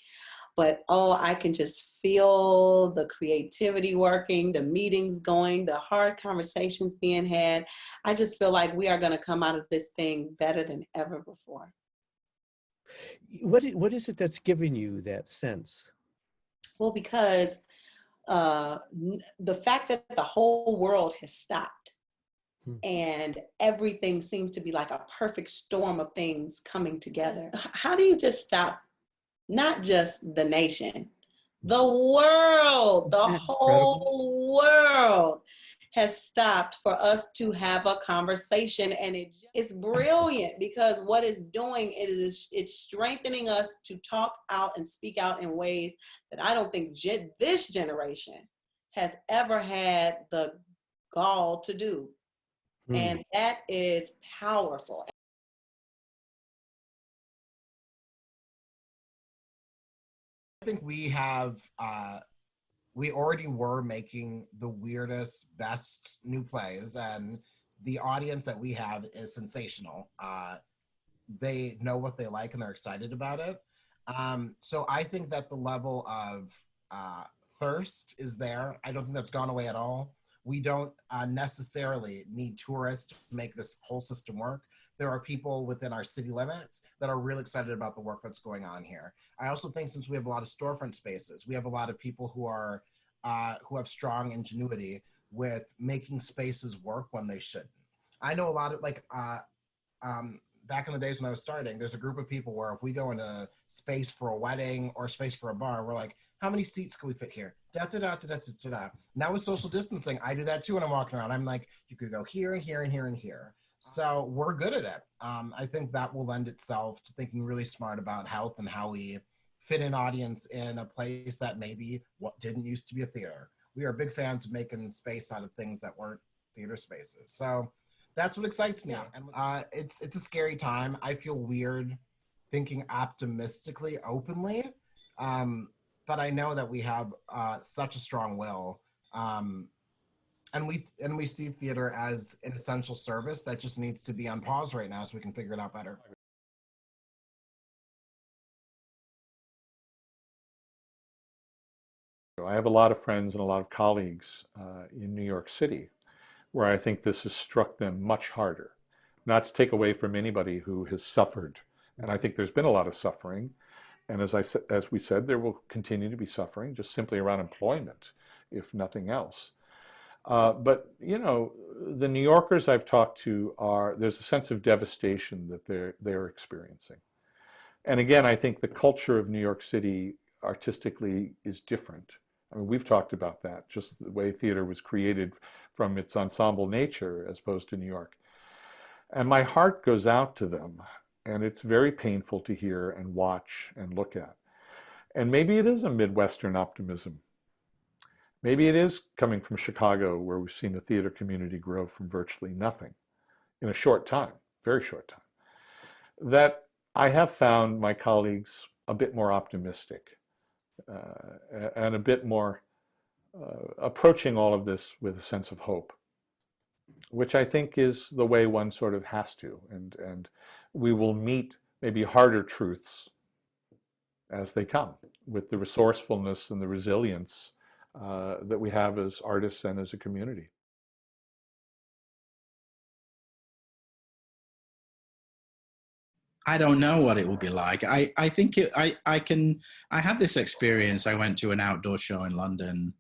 But I can just feel the creativity working, the meetings going, the hard conversations being had. I just feel like we are going to come out of this thing better than ever before. What is it that's giving you that sense? Well, because the fact that the whole world has stopped and everything seems to be like a perfect storm of things coming together. How do you just stop, not just the nation, the world, the whole world has stopped for us to have a conversation, and it's brilliant because what it's doing it's strengthening us to talk out and speak out in ways that I don't think this generation has ever had the gall to do. And that is powerful. I think we have we already were making the weirdest, best new plays, and the audience that we have is sensational. They know what they like and they're excited about it. So I think that the level of thirst is there. I don't think that's gone away at all. We don't necessarily need tourists to make this whole system work. There are people within our city limits that are really excited about the work that's going on here. I also think since we have a lot of storefront spaces, we have a lot of people who are who have strong ingenuity with making spaces work when they shouldn't. I know a lot of back in the days when I was starting, there's a group of people where if we go into space for a wedding or space for a bar, we're like, how many seats can we fit here? Da, da, da, da, da, da, da. Now with social distancing, I do that too when I'm walking around. I'm like, you could go here and here and here and here. So we're good at it. I think that will lend itself to thinking really smart about health and how we fit an audience in a place that maybe what didn't used to be a theater. We are big fans of making space out of things that weren't theater spaces. So that's what excites me. And it's a scary time. I feel weird thinking optimistically, openly. But I know that we have such a strong will. And we see theater as an essential service that just needs to be on pause right now so we can figure it out better. I have a lot of friends and a lot of colleagues in New York City where I think this has struck them much harder. Not to take away from anybody who has suffered. And I think there's been a lot of suffering. And as we said, there will continue to be suffering just simply around employment, if nothing else. But, you know, the New Yorkers I've talked to there's a sense of devastation that they're experiencing. And again, I think the culture of New York City artistically is different. I mean, we've talked about that, just the way theater was created from its ensemble nature as opposed to New York. And my heart goes out to them, and it's very painful to hear and watch and look at. And maybe it is a Midwestern optimism. Maybe it is coming from Chicago, where we've seen the theater community grow from virtually nothing in a short time, very short time, that I have found my colleagues a bit more optimistic and a bit more approaching all of this with a sense of hope, which I think is the way one sort of has to. And we will meet maybe harder truths as they come with the resourcefulness and the resilience that we have as artists and as a community. I don't know what it will be like. I think I had this experience. I went to an outdoor show in London,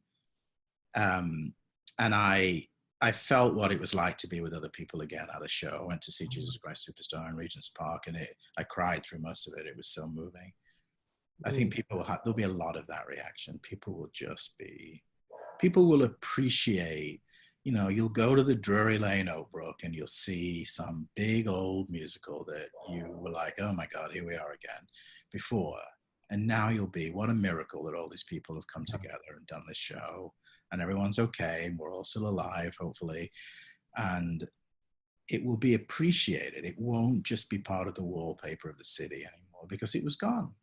and I felt what it was like to be with other people again at a show. I went to see Jesus Christ Superstar in Regent's Park, and I cried through most of it. It was so moving. I think there'll be a lot of that reaction. People will appreciate, you know, you'll go to the Drury Lane Oak Brook and you'll see some big old musical that you were like, oh my God, here we are again before. And now you'll be, what a miracle that all these people have come together and done this show and everyone's okay and we're all still alive, hopefully. And it will be appreciated. It won't just be part of the wallpaper of the city anymore because it was gone.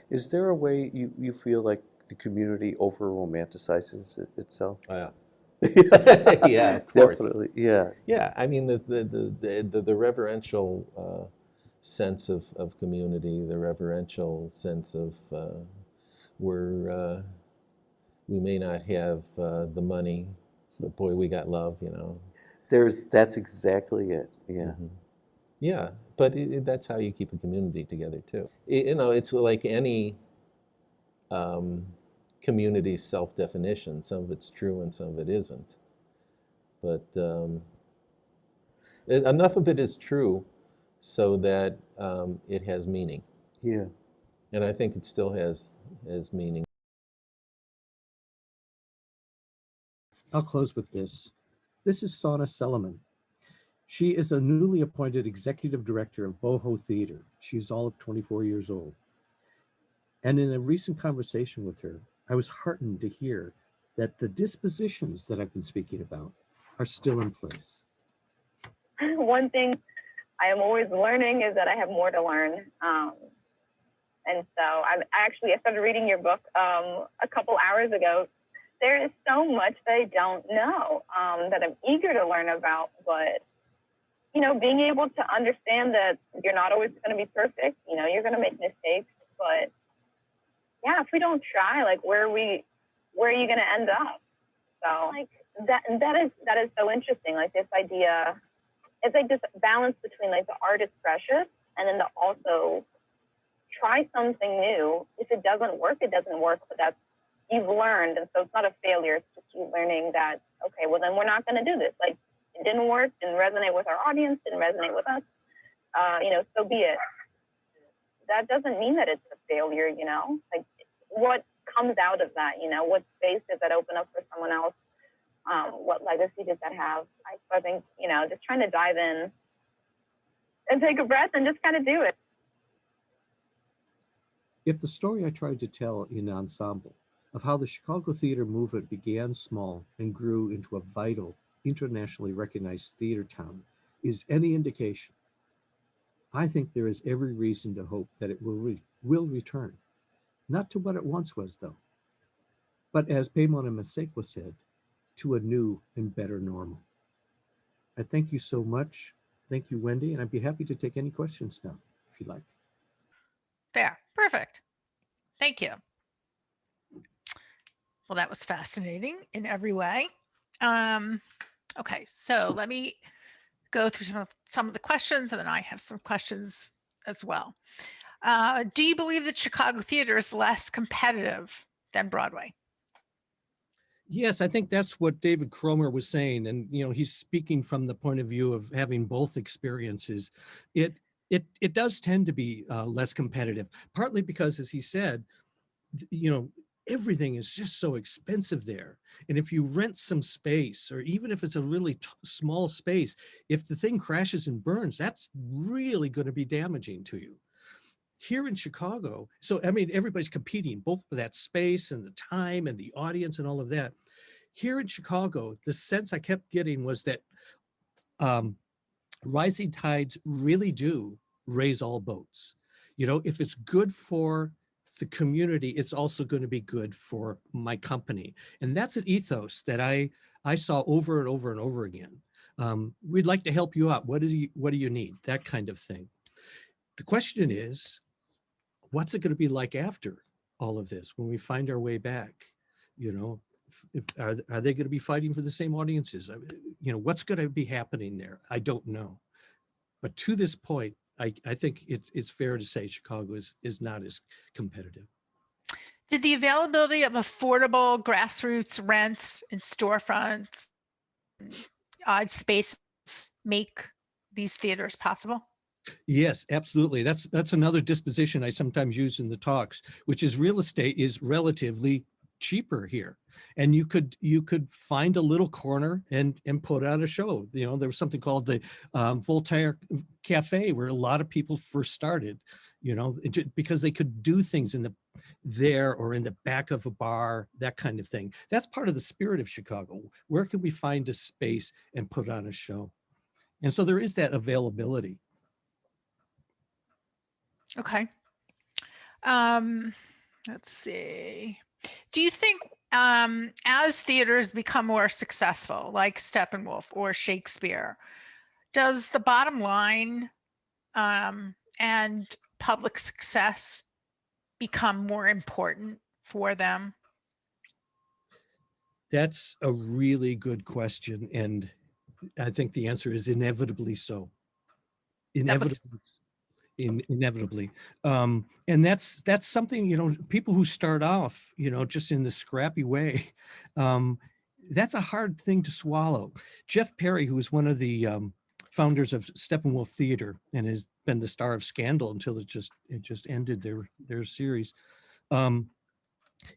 Is there a way you feel like the community over romanticizes itself? Oh, yeah. Yeah, of course. Definitely, yeah. Yeah, I mean the reverential sense of community, the reverential sense of we may not have the money, but boy, we got love, you know. That's exactly it. Yeah. Mm-hmm. Yeah, but that's how you keep a community together too. You know, it's like any community's self-definition. Some of it's true and some of it isn't. But enough of it is true so that it has meaning. Yeah. And I think it still has meaning. I'll close with this. This is Sana Seleman. She is a newly appointed executive director of Boho Theater. She's all of 24 years old. And in a recent conversation with her, I was heartened to hear that the dispositions that I've been speaking about are still in place. One thing I am always learning is that I have more to learn. And so I started reading your book a couple hours ago. There is so much that I don't know that I'm eager to learn about, but you know, being able to understand that you're not always going to be perfect, you know, you're going to make mistakes, but yeah, if we don't try, like where are you going to end up? So like that is so interesting. Like this idea, it's like this balance between like the art is precious and then to also try something new. If it doesn't work, it doesn't work, but that's, you've learned. And so it's not a failure. It's just you learning that, okay, well then we're not going to do this. Like it didn't work, didn't resonate with our audience, didn't resonate with us. You know, so be it. That doesn't mean that it's a failure, you know, like what comes out of that, you know, what space does that open up for someone else? What legacy does that have? I think, you know, just trying to dive in and take a breath and just kind of do it. If the story I tried to tell in Ensemble of how the Chicago theater movement began small and grew into a vital, internationally recognized theater town is any indication, I think there is every reason to hope that it will return. Not to what it once was, though, but as Peymon and Maseko said, to a new and better normal. I thank you so much. Thank you, Wendy, and I'd be happy to take any questions now, if you'd like. There, perfect. Thank you. Well, that was fascinating in every way. Okay, so let me go through some of the questions, and then I have some questions as well. Do you believe that Chicago theater is less competitive than Broadway. Yes, I think that's what David Cromer was saying. And, you know, he's speaking from the point of view of having both experiences. It does tend to be less competitive, partly because, as he said, you know, everything is just so expensive there. And if you rent some space, or even if it's a really small space, if the thing crashes and burns, that's really going to be damaging to you. Here in Chicago, so I mean, everybody's competing both for that space and the time and the audience and all of that. Here in Chicago, the sense I kept getting was that rising tides really do raise all boats. You know, if it's good for the community, it's also going to be good for my company. And that's an ethos that I saw over and over and over again. We'd like to help you out. What do you need? That kind of thing. The question is, what's it going to be like after all of this when we find our way back? You know, are they going to be fighting for the same audiences? You know, what's going to be happening there? I don't know. But to this point, I think it's fair to say Chicago is not as competitive. Did the availability of affordable grassroots rents and storefronts, odd spaces make these theaters possible? Yes, absolutely. That's another disposition I sometimes use in the talks, which is real estate is relatively cheaper here. And you could find a little corner and put on a show. You know, there was something called the Voltaire Cafe where a lot of people first started, you know, because they could do things there or in the back of a bar, that kind of thing. That's part of the spirit of Chicago. Where can we find a space and put on a show? And so there is that availability. Okay. Let's see. Do you think as theaters become more successful, like Steppenwolf or Shakespeare, does the bottom line and public success become more important for them? That's a really good question. And I think the answer is inevitably so. Inevitably. And that's something, you know, people who start off, you know, just in the scrappy way, that's a hard thing to swallow. Jeff Perry, who is one of the founders of Steppenwolf Theater and has been the star of Scandal until it just ended their series.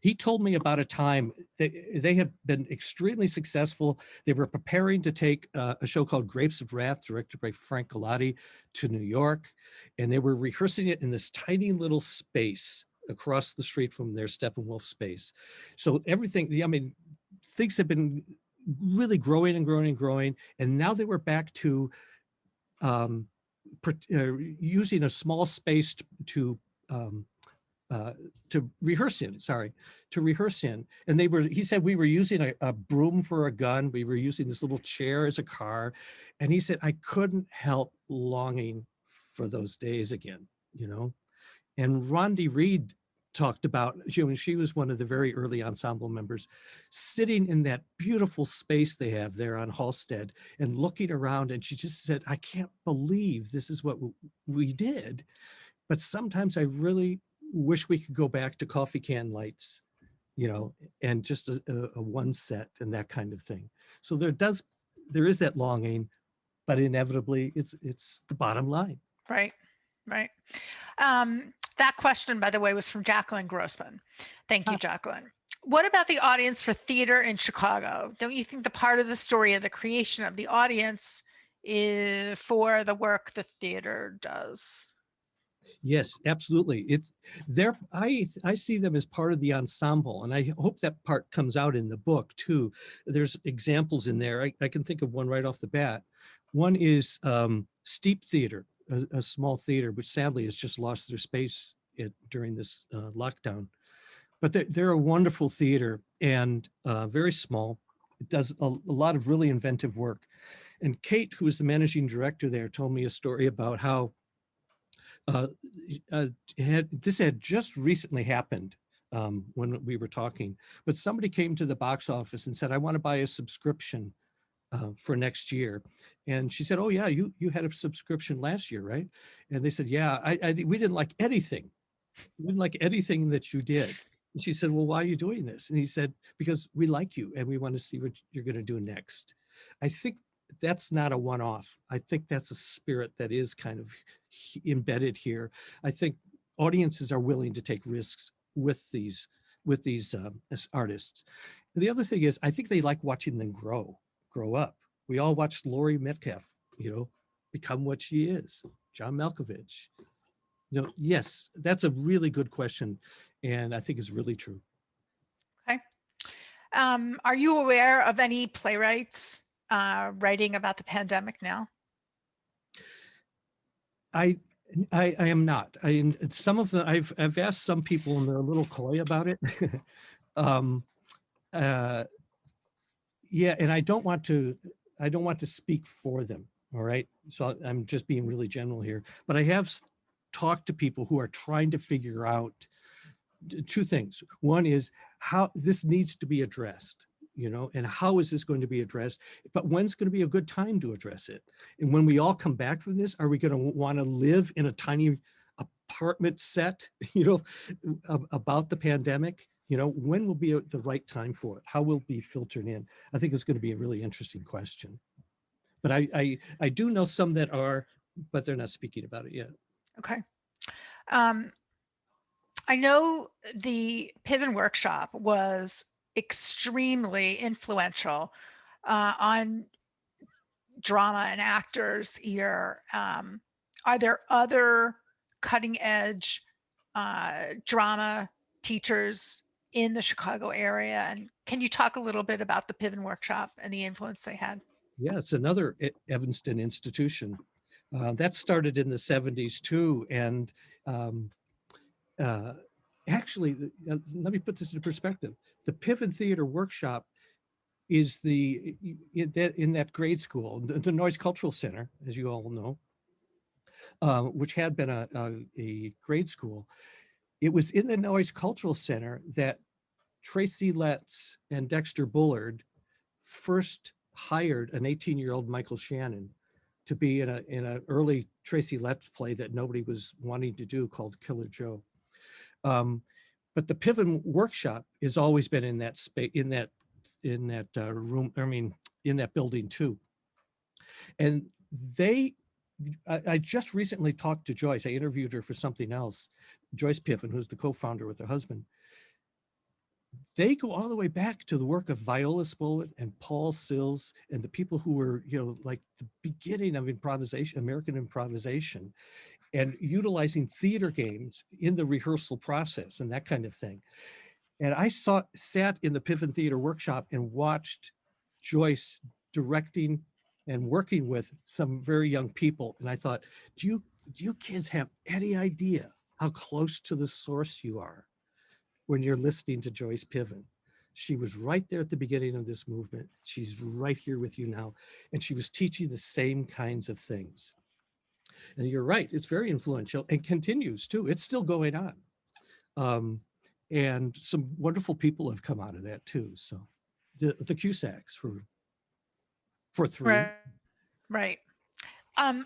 He told me about a time that they had been extremely successful. They were preparing to take a show called Grapes of Wrath, directed by Frank Galati, to New York. And they were rehearsing it in this tiny little space across the street from their Steppenwolf space. So everything, I mean, things had been really growing and growing and growing. And now they were back to using a small space to rehearse in. And he said, we were using a broom for a gun. We were using this little chair as a car. And he said, I couldn't help longing for those days again, you know? And Rondi Reed talked about, she was one of the very early ensemble members, sitting in that beautiful space they have there on Halstead and looking around. And she just said, I can't believe this is what we did. But sometimes I really wish we could go back to coffee can lights, you know, and just a one set and that kind of thing. So there is that longing, but inevitably it's the bottom line. Right. That question, by the way, was from Jacqueline Grossman. Thank you, Jacqueline. What about the audience for theater in Chicago? Don't you think the part of the story of the creation of the audience is for the work the theater does? Yes, absolutely. It's there. I see them as part of the ensemble, and I hope that part comes out in the book too. There's examples in there. I can think of one right off the bat. One is Steep Theater, a small theater, which sadly has just lost their space during this lockdown. But they're a wonderful theater and very small. It does a lot of really inventive work. And Kate, who is the managing director there, told me a story about how this had just recently happened when we were talking, but somebody came to the box office and said, I want to buy a subscription for next year. And she said, oh yeah, you had a subscription last year, right? And they said, yeah, we didn't like anything. We didn't like anything that you did. And she said, well, why are you doing this? And he said, because we like you and we want to see what you're going to do next. I think that's not a one-off. I think that's a spirit that is kind of embedded here. I think audiences are willing to take risks with these artists. And the other thing is, I think they like watching them grow up. We all watched Laurie Metcalf, become what she is. John Malkovich. Yes, that's a really good question, and I think it's really true. Okay. Are you aware of any playwrights writing about the pandemic now? I am not. Some of them I've asked some people, and they're a little coy about it. Yeah, and I don't want to speak for them. All right, so I'm just being really general here, but I have talked to people who are trying to figure out two things. One is how this needs to be addressed, and how is this going to be addressed? But when's going to be a good time to address it? And when we all come back from this, are we going to want to live in a tiny apartment set, about the pandemic? When will be the right time for it? How will it be filtered in? I think it's going to be a really interesting question. But I do know some that are, but they're not speaking about it yet. Okay. I know the Piven workshop was extremely influential on drama and actors here. Are there other cutting edge drama teachers in the Chicago area? And can you talk a little bit about the Piven workshop and the influence they had? Yeah, it's another Evanston institution. That started in the 70s too. And actually, let me put this into perspective. The Piven Theater Workshop is in that grade school, the Noyes Cultural Center, as you all know, which had been a grade school. It was in the Noyes Cultural Center that Tracy Letts and Dexter Bullard first hired an 18-year-old Michael Shannon to be in an early Tracy Letts play that nobody was wanting to do, called Killer Joe. But the Piven workshop has always been in that space, in that room. I mean, in that building too. And I just recently talked to Joyce. I interviewed her for something else. Joyce Piven, who's the co-founder with her husband. They go all the way back to the work of Viola Smollett and Paul Sills and the people who were, like the beginning of improvisation, American improvisation, and utilizing theater games in the rehearsal process and that kind of thing. And I sat in the Piven Theater Workshop and watched Joyce directing and working with some very young people. And I thought, do you kids have any idea how close to the source you are when you're listening to Joyce Piven? She was right there at the beginning of this movement. She's right here with you now. And she was teaching the same kinds of things. And you're right, it's very influential and continues too. It's still going on. And some wonderful people have come out of that too. So the Cusacks for three. Right. I'm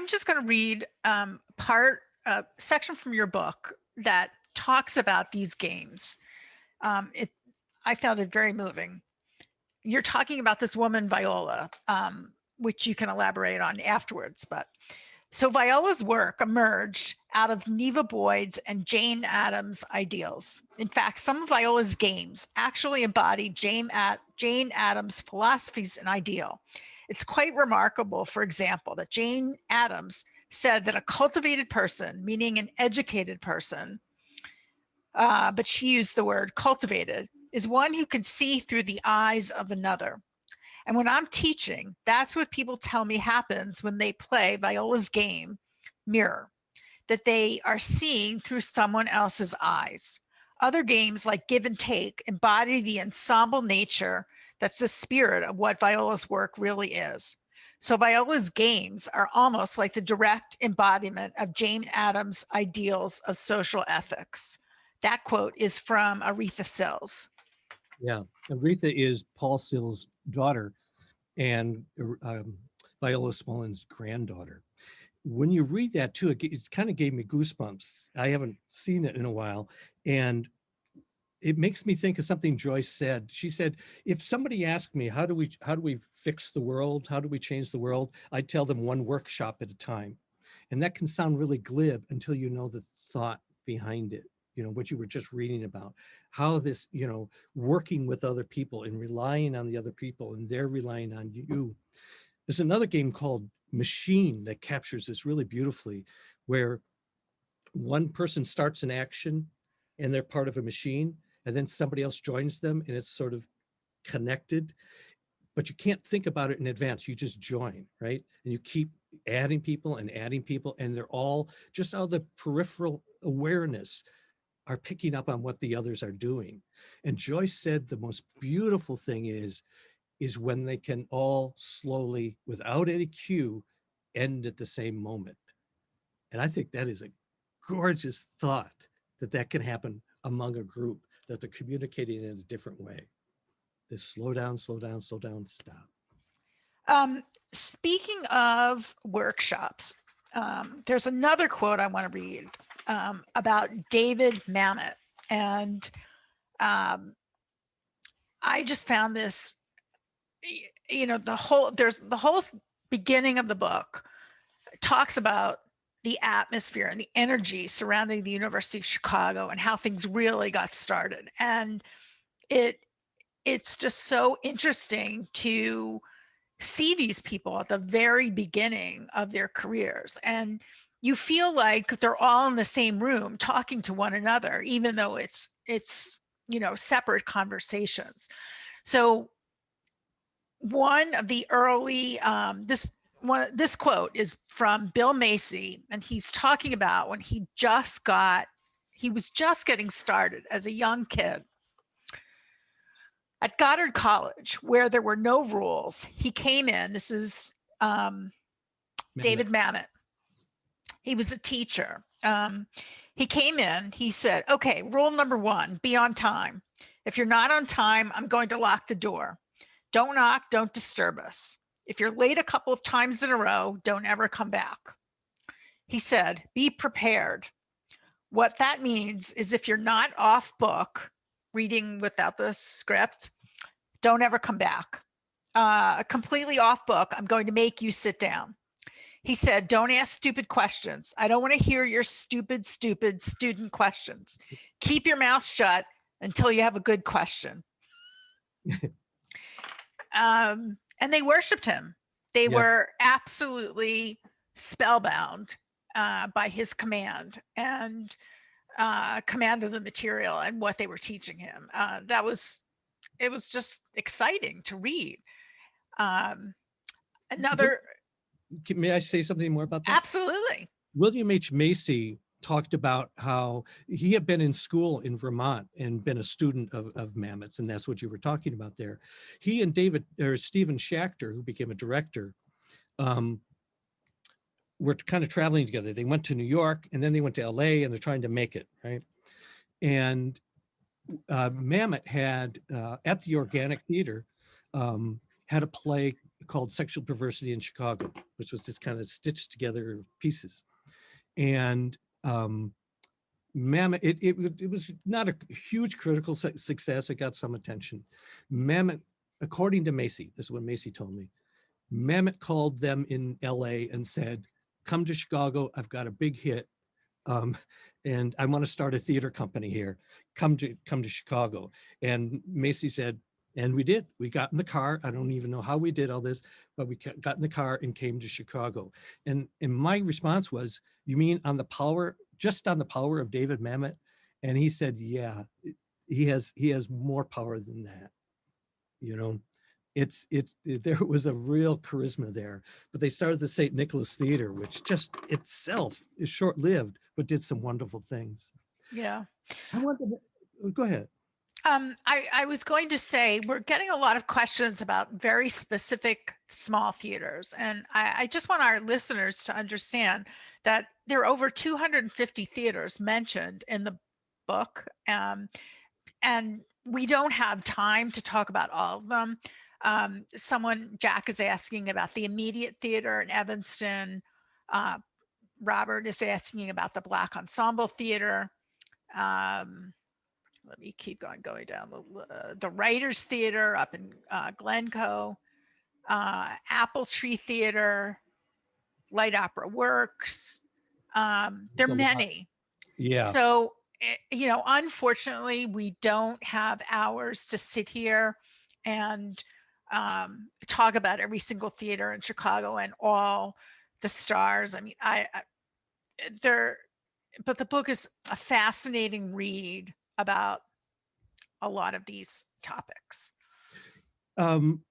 just going to read section from your book that talks about these games. I found it very moving. You're talking about this woman, Viola, which you can elaborate on afterwards. But so Viola's work emerged out of Neva Boyd's and Jane Addams' ideals. In fact, some of Viola's games actually embody Jane Addams' philosophies and ideal. It's quite remarkable, for example, that Jane Addams said that a cultivated person, meaning an educated person, but she used the word cultivated, is one who can see through the eyes of another. And when I'm teaching, that's what people tell me happens when they play Viola's game, Mirror, that they are seeing through someone else's eyes. Other games like Give and Take embody the ensemble nature that's the spirit of what Viola's work really is. So Viola's games are almost like the direct embodiment of Jane Addams' ideals of social ethics. That quote is from Aretha Sills. Yeah, Aretha is Paul Sills' daughter and Viola Smollen's granddaughter. When you read that too, it kind of gave me goosebumps. I haven't seen it in a while. And it makes me think of something Joyce said. She said, if somebody asked me, how do we fix the world? How do we change the world? I'd tell them one workshop at a time. And that can sound really glib until you know the thought behind it, what you were just reading about, how this, working with other people and relying on the other people and they're relying on you. There's another game called Machine that captures this really beautifully, where one person starts an action and they're part of a machine, and then somebody else joins them and it's sort of connected, but you can't think about it in advance. You just join, right? And you keep adding people, and they're all just out of the peripheral awareness are picking up on what the others are doing. And Joyce said the most beautiful thing is when they can all slowly, without any cue, end at the same moment. And I think that is a gorgeous thought, that can happen among a group, that they're communicating in a different way. This slow down, slow down, slow down, stop. Speaking of workshops, there's another quote I want to read about David Mamet. And I just found this, the whole beginning of the book talks about the atmosphere and the energy surrounding the University of Chicago and how things really got started. And it's just so interesting to see these people at the very beginning of their careers. And you feel like they're all in the same room talking to one another, even though it's separate conversations. So one of the early, this quote is from Bill Macy, and he's talking about when he was just getting started as a young kid. At Goddard College, where there were no rules, he came in. This is David Mamet. He was a teacher. He came in, he said, okay, rule number 1, be on time. If you're not on time, I'm going to lock the door. Don't knock, don't disturb us. If you're late a couple of times in a row, don't ever come back. He said, be prepared. What that means is if you're not off book, reading without the script, don't ever come back. Completely off book, I'm going to make you sit down. He said, don't ask stupid questions. I don't want to hear your stupid student questions. Keep your mouth shut until you have a good question. And they worshiped him. They were absolutely spellbound by his command and command of the material and what they were teaching him. It was just exciting to read. May I say something more about that? Absolutely. William H. Macy talked about how he had been in school in Vermont and been a student of Mamet's, and that's what you were talking about there. He and Stephen Schachter, who became a director, were kind of traveling together. They went to New York, and then they went to LA, and they're trying to make it, right? And Mamet had, at the Organic Theater, had a play called Sexual Perversity in Chicago, which was just kind of stitched together pieces. And Mamet, it was not a huge critical success. It got some attention. Mamet, according to Macy, this is what Macy told me, Mamet called them in LA and said, come to Chicago, I've got a big hit. And I want to start a theater company here. Come to Chicago. And Macy said, and we did. We got in the car. I don't even know how we did all this, but we got in the car and came to Chicago. And my response was, you mean just on the power of David Mamet? And he said, yeah, he has more power than that. There was a real charisma there. But they started the St. Nicholas Theater, which just itself is short-lived, but did some wonderful things. Yeah. Go ahead. I was going to say, we're getting a lot of questions about very specific small theaters. And I just want our listeners to understand that there are over 250 theaters mentioned in the book. And we don't have time to talk about all of them. Jack is asking about the Immediate Theater in Evanston. Robert is asking about the Black Ensemble Theater. Let me keep going down the Writers Theater up in Glencoe, Apple Tree Theater, Light Opera Works. There are There's a lot. many. Yeah. So, you know, unfortunately, we don't have hours to sit here and talk about every single theater in Chicago and all the stars. I mean, but the book is a fascinating read about a lot of these topics. Um,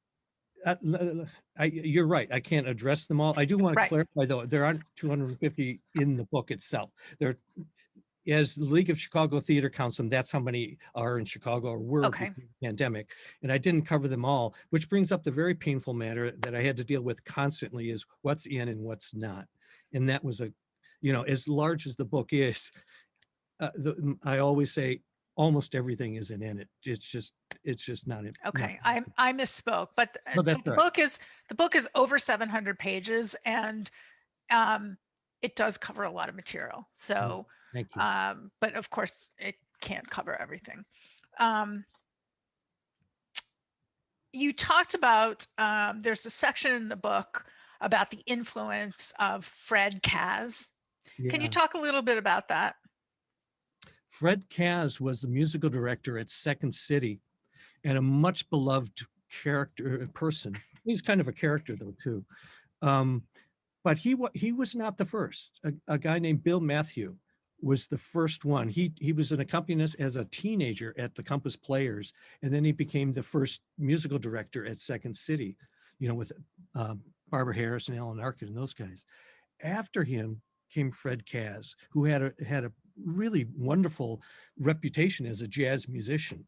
you're right. I can't address them all. I do want to clarify, though, there aren't 250 in the book itself. There, as the League of Chicago Theater counts them, that's how many are in Chicago or were before the pandemic. And I didn't cover them all, which brings up the very painful matter that I had to deal with constantly is what's in and what's not. And that was you know, as large as the book is, I always say almost everything isn't in it. It's just not it. Okay, I misspoke, but No, that's the book is over 700 pages, and it does cover a lot of material. So, thank you. But of course, it can't cover everything. You talked about there's a section in the book about the influence of Fred Kaz. Can you Yeah. talk a little bit about that? Fred Kaz was the musical director at Second City and a much beloved person. He was kind of a character though too. But he was not the first. A guy named Bill Matthew was the first one. He was an accompanist as a teenager at the Compass Players, and then he became the first musical director at Second City, you know, with Barbara Harris and Alan Arkin and those guys. After him came Fred Kaz, who had a really wonderful reputation as a jazz musician.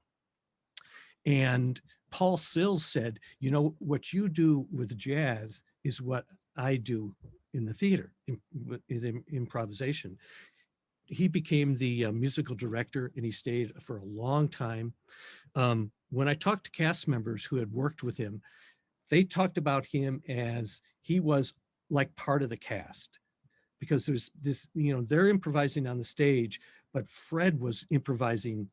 And Paul Sills said, you know, what you do with jazz is what I do in the theater, in improvisation. He became the musical director, and he stayed for a long time. When I talked to cast members who had worked with him, they talked about him as he was like part of the cast, because there's this, you know, they're improvising on the stage, but Fred was improvising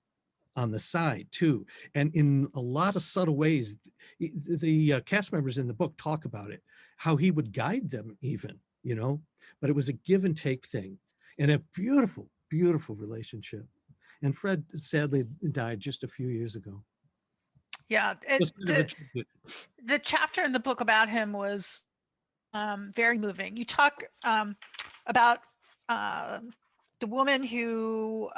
on the side too. And in a lot of subtle ways, the cast members in the book talk about it, how he would guide them even, you know, but it was a give and take thing, and a beautiful, beautiful relationship. And Fred sadly died just a few years ago. Yeah, the chapter in the book about him was very moving. You talk about the woman who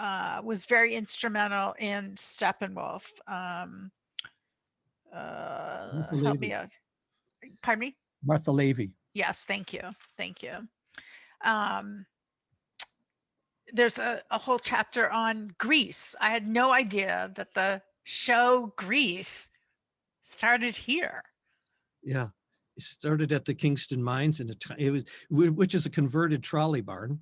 was very instrumental in Steppenwolf. Help me out. Pardon me? Martha Levy. Yes, thank you. Thank you. There's a whole chapter on Grease. I had no idea that the show Grease started here. Yeah, it started at the Kingston Mines, and which is a converted trolley barn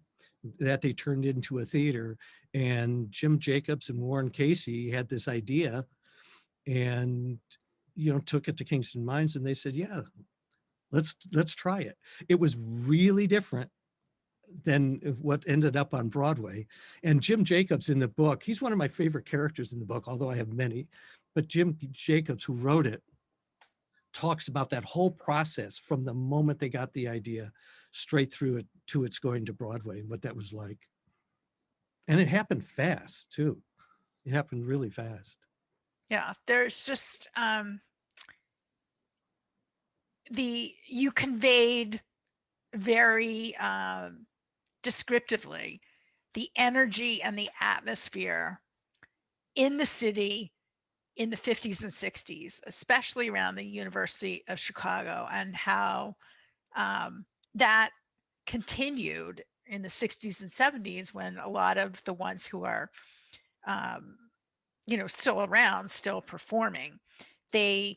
that they turned into a theater. And Jim Jacobs and Warren Casey had this idea, and you know, took it to Kingston Mines, and they said, yeah, let's try it. It was really different than what ended up on Broadway. And Jim Jacobs in the book, he's one of my favorite characters in the book, although I have many, but Jim Jacobs, who wrote it, talks about that whole process from the moment they got the idea straight through it to its going to Broadway, and what that was like. And it happened fast too. It happened really fast. Yeah, there's just you conveyed very descriptively the energy and the atmosphere in the city in the 50s and 60s, especially around the University of Chicago, and how that continued in the 60s and 70s, when a lot of the ones who are you know, still around, still performing, they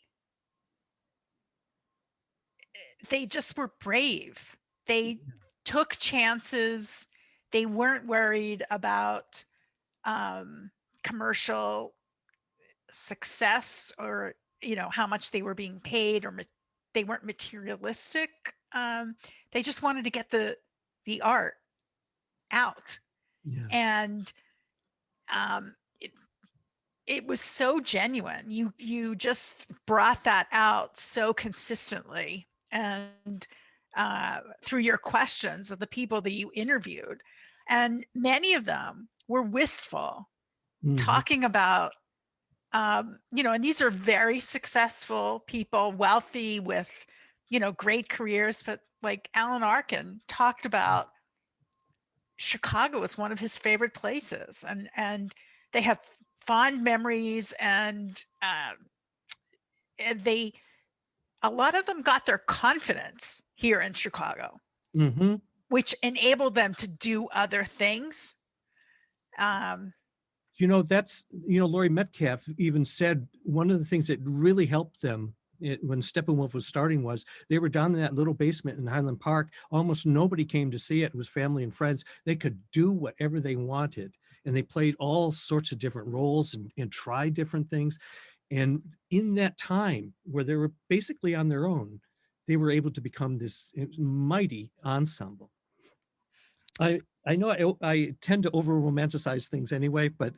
just were brave. They took chances. They weren't worried about commercial success, or, you know, how much they were being paid, or they weren't materialistic. They just wanted to get the art out. Yeah. And it, it was so genuine. You just brought that out so consistently, and through your questions of the people that you interviewed, and many of them were wistful, talking about you know, and these are very successful people, wealthy with, you know, great careers, but like Alan Arkin talked about Chicago as one of his favorite places, and they have fond memories, and they, a lot of them got their confidence here in Chicago, which enabled them to do other things. You know, that's, you know, Laurie Metcalf even said one of the things that really helped them when Steppenwolf was starting was they were down in that little basement in Highland Park. Almost nobody came to see it. It was family and friends. They could do whatever they wanted. And they played all sorts of different roles and tried different things. And in that time where they were basically on their own, they were able to become this mighty ensemble. I know I tend to over romanticize things anyway, but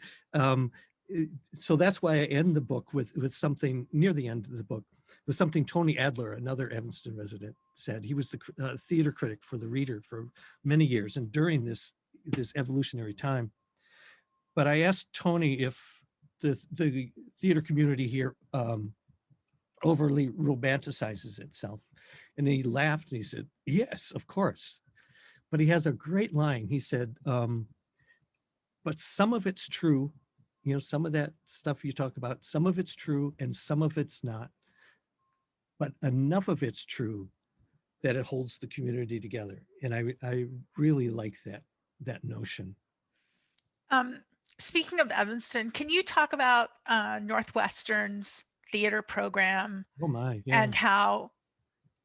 so that's why I end the book with something near the end of the book, with something Tony Adler, another Evanston resident, said. He was the theater critic for the Reader for many years and during this evolutionary time. But I asked Tony if the theater community here overly romanticizes itself. And he laughed and he said, yes, of course. But he has a great line. He said, but some of it's true. You know, some of that stuff you talk about, some of it's true and some of it's not. But enough of it's true that it holds the community together. And I really like that notion. Speaking of Evanston, can you talk about Northwestern's theater program? Oh my, yeah. And how,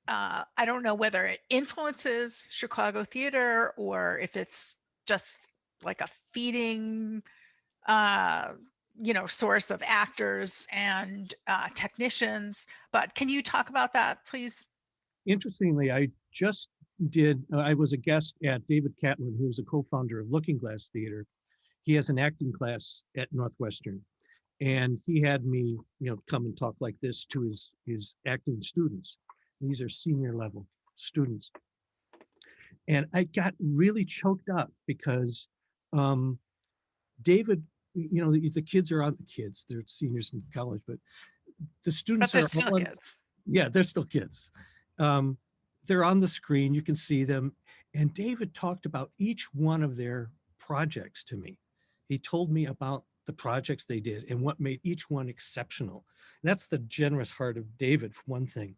I don't know whether it influences Chicago theater or if it's just like a feeding, you know, source of actors and technicians, but can you talk about that, please? Interestingly, I was a guest at David Catlin, who is a co-founder of Looking Glass Theater. He has an acting class at Northwestern. And he had me, you know, come and talk like this to his acting students. These are senior level students. And I got really choked up because David, you know, the kids are on the kids, they're seniors in college, but the students but they're still all kids. Yeah, they're still kids. They're on the screen, you can see them. And David talked about each one of their projects to me. He told me about the projects they did and what made each one exceptional. And that's the generous heart of David, for one thing.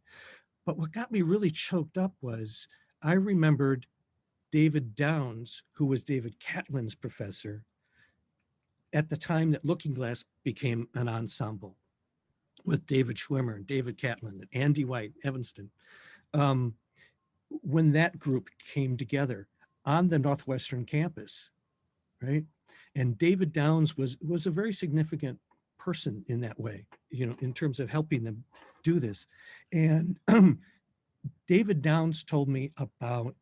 But what got me really choked up was I remembered David Downs, who was David Catlin's professor, at the time that Looking Glass became an ensemble with David Schwimmer and David Catlin and Andy White, Evanston. When that group came together on the Northwestern campus, right? And David Downs was a very significant person in that way, you know, in terms of helping them do this. And David Downs told me about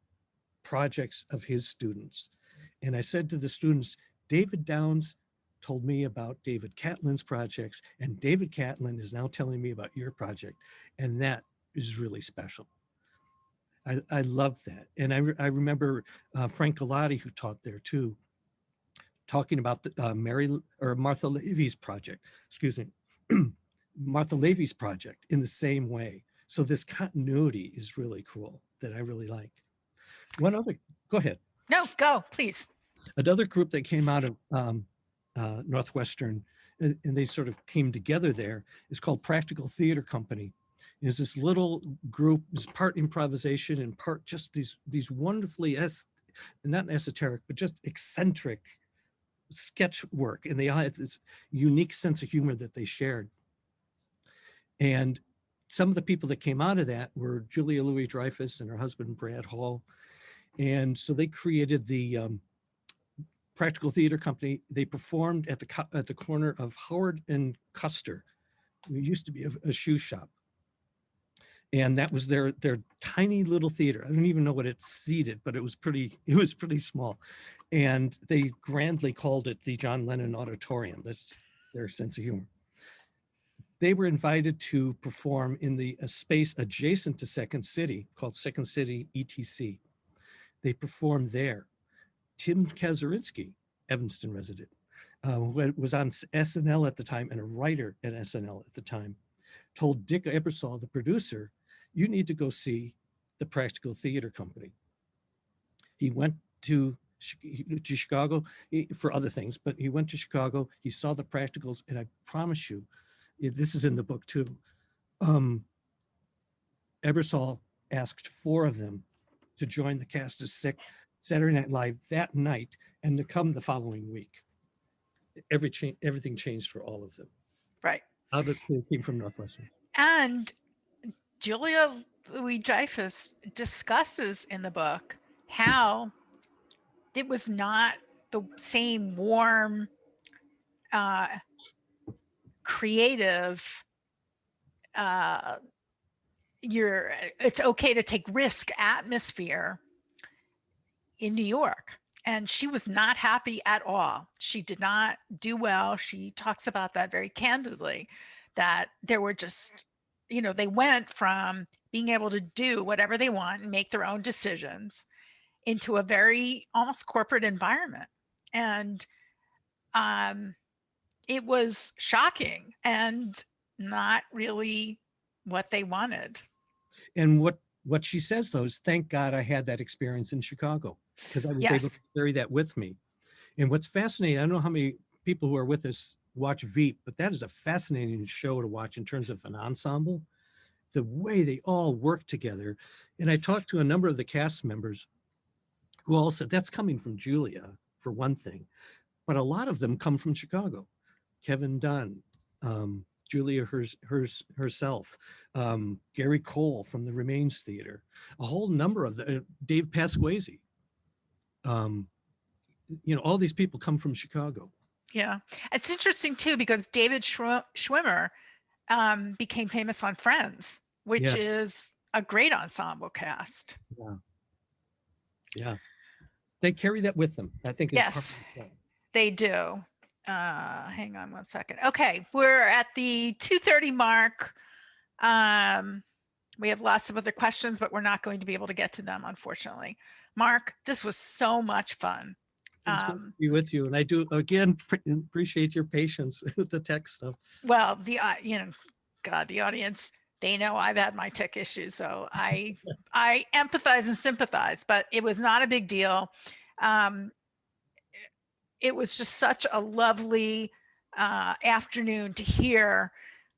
projects of his students. And I said to the students, David Downs told me about David Catlin's projects, and David Catlin is now telling me about your project. And that is really special. I love that. And I remember Frank Galati, who taught there too, talking about the Martha Levy's project, excuse me, Martha Levy's project in the same way. So this continuity is really cool that I really like. One other, go ahead. No, go, please. Another group that came out of Northwestern, and they sort of came together there, is called Practical Theater Company. It's this little group, it's part improvisation and part just these wonderfully, not esoteric, but just eccentric sketch work. And they all had this unique sense of humor that they shared. And some of the people that came out of that were Julia Louis-Dreyfus and her husband, Brad Hall. And so they created the Practical Theater Company. They performed at the corner of Howard and Custer. It used to be a shoe shop. And that was their tiny little theater. I don't even know what it seated, but it was pretty small. And they grandly called it the John Lennon Auditorium. That's their sense of humor. They were invited to perform in a space adjacent to Second City called Second City ETC. They performed there. Tim Kazurinsky, Evanston resident, who was on SNL at the time and a writer at SNL at the time, told Dick Ebersol, the producer, you need to go see the Practical Theater Company. He went to Chicago for other things, but he went to Chicago, he saw the practicals, and I promise you, this is in the book too, Ebersol asked 4 of them to join the cast of Saturday Night Live that night and to come the following week. Everything changed for all of them. Right. They came from Northwestern. And Julia Louis-Dreyfus discusses in the book how it was not the same warm, creative, it's okay to take risk atmosphere in New York. And she was not happy at all. She did not do well. She talks about that very candidly, that there were just, they went from being able to do whatever they want and make their own decisions into a very almost corporate environment. And it was shocking and not really what they wanted. And what she says, though, is thank God I had that experience in Chicago, because I was able to carry that with me. And what's fascinating, I don't know how many people who are with us watch Veep, but that is a fascinating show to watch in terms of an ensemble, the way they all work together. And I talked to a number of the cast members who all said that's coming from Julia, for one thing, but a lot of them come from Chicago. Kevin Dunn, Julia herself, Gary Cole from the Remains Theater, a whole number of Dave Pasquesi. All these people come from Chicago. Yeah, it's interesting too, because David Schwimmer became famous on Friends, which is a great ensemble cast. Yeah. They carry that with them. I think. Yes, they do. Hang on one second. Okay, we're at the 2:30 mark. We have lots of other questions, but we're not going to be able to get to them, unfortunately. Mark, this was so much fun. It's good to be with you, and I do again appreciate your patience with the tech stuff. Well, the audience, they know I've had my tech issues, so I empathize and sympathize, but it was not a big deal. It was just such a lovely afternoon to hear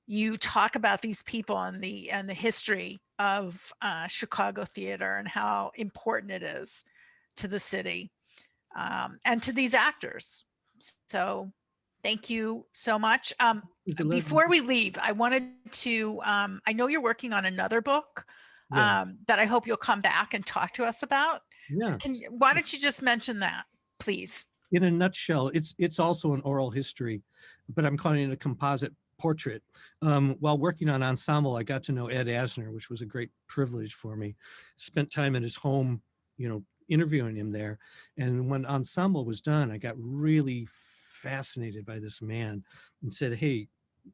you talk about these people and the history of Chicago theater and how important it is to the city and to these actors. So thank you so much. Before we leave, I wanted to, I know you're working on another book that I hope you'll come back and talk to us about. Yeah. Why don't you just mention that, please? In a nutshell, it's also an oral history, but I'm calling it a composite portrait. While working on Ensemble, I got to know Ed Asner, which was a great privilege for me. Spent time at his home, interviewing him there. And when Ensemble was done, I got really fascinated by this man and said, hey,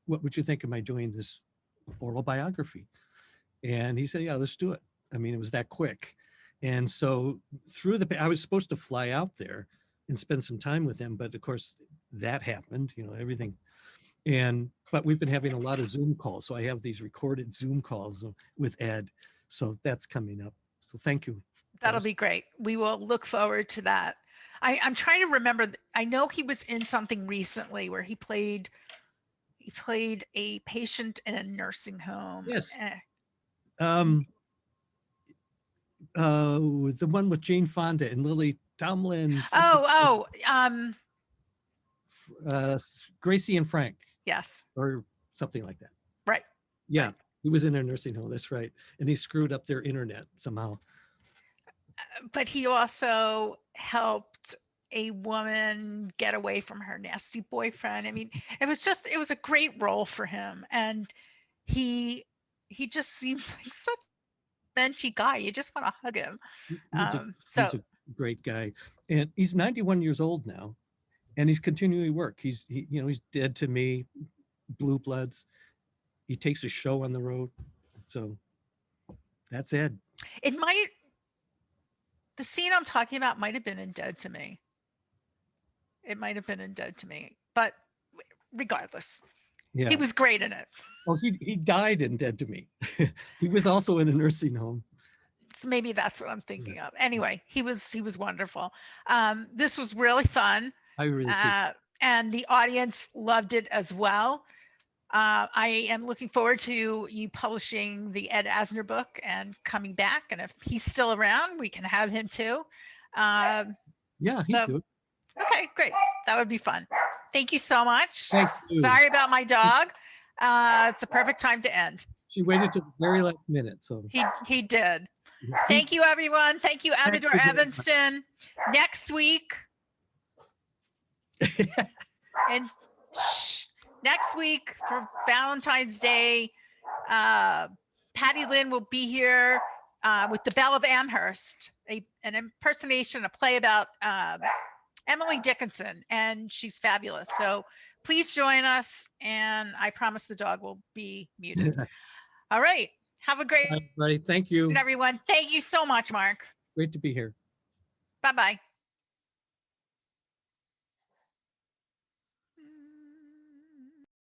what would you think of my doing this oral biography? And he said, yeah, let's do it. I mean, it was that quick. And so I was supposed to fly out there and spend some time with him, but of course that happened, everything. But we've been having a lot of Zoom calls. So I have these recorded Zoom calls with Ed. So that's coming up. So thank you. That'll be great. We will look forward to that. I'm trying to remember. I know he was in something recently where he played a patient in a nursing home. Yes. The one with Jane Fonda and Lily Tomlin. Gracie and Frank. Yes. Or something like that. Right. Yeah. Right. He was in a nursing home. That's right. And he screwed up their internet somehow. But he also helped a woman get away from her nasty boyfriend. I mean, it was a great role for him. And he he just seems like such a benchy guy. You just want to hug him. He's So a great guy, and he's 91 years old now, and he's continuing to work. He's Dead to Me, Blue Bloods. He takes a show on the road. So that's Ed. The scene I'm talking about might have been in Dead to Me. It might have been in Dead to Me, but regardless, Yeah. he was great in it. Well, he died in Dead to Me. He was also in a nursing home. So maybe that's what I'm thinking of. Anyway, he was wonderful. This was really fun. I really and the audience loved it as well. I am looking forward to you publishing the Ed Asner book and coming back. And if he's still around, we can have him too. Yeah, he'd do it. Okay, great. That would be fun. Thank you so much. Thanks, Lou. Sorry about my dog. It's a perfect time to end. She waited to the very last minute. So He did. Thank you, everyone. Thank you, Amador Evanston. Next week. And next week for Valentine's Day, Patty Lynn will be here with The Belle of Amherst, an impersonation, a play about Emily Dickinson, and she's fabulous. So please join us, and I promise the dog will be muted. All right. Have a great night, everybody. Thank you. everyone. Thank you so much, Mark. Great to be here. Bye-bye.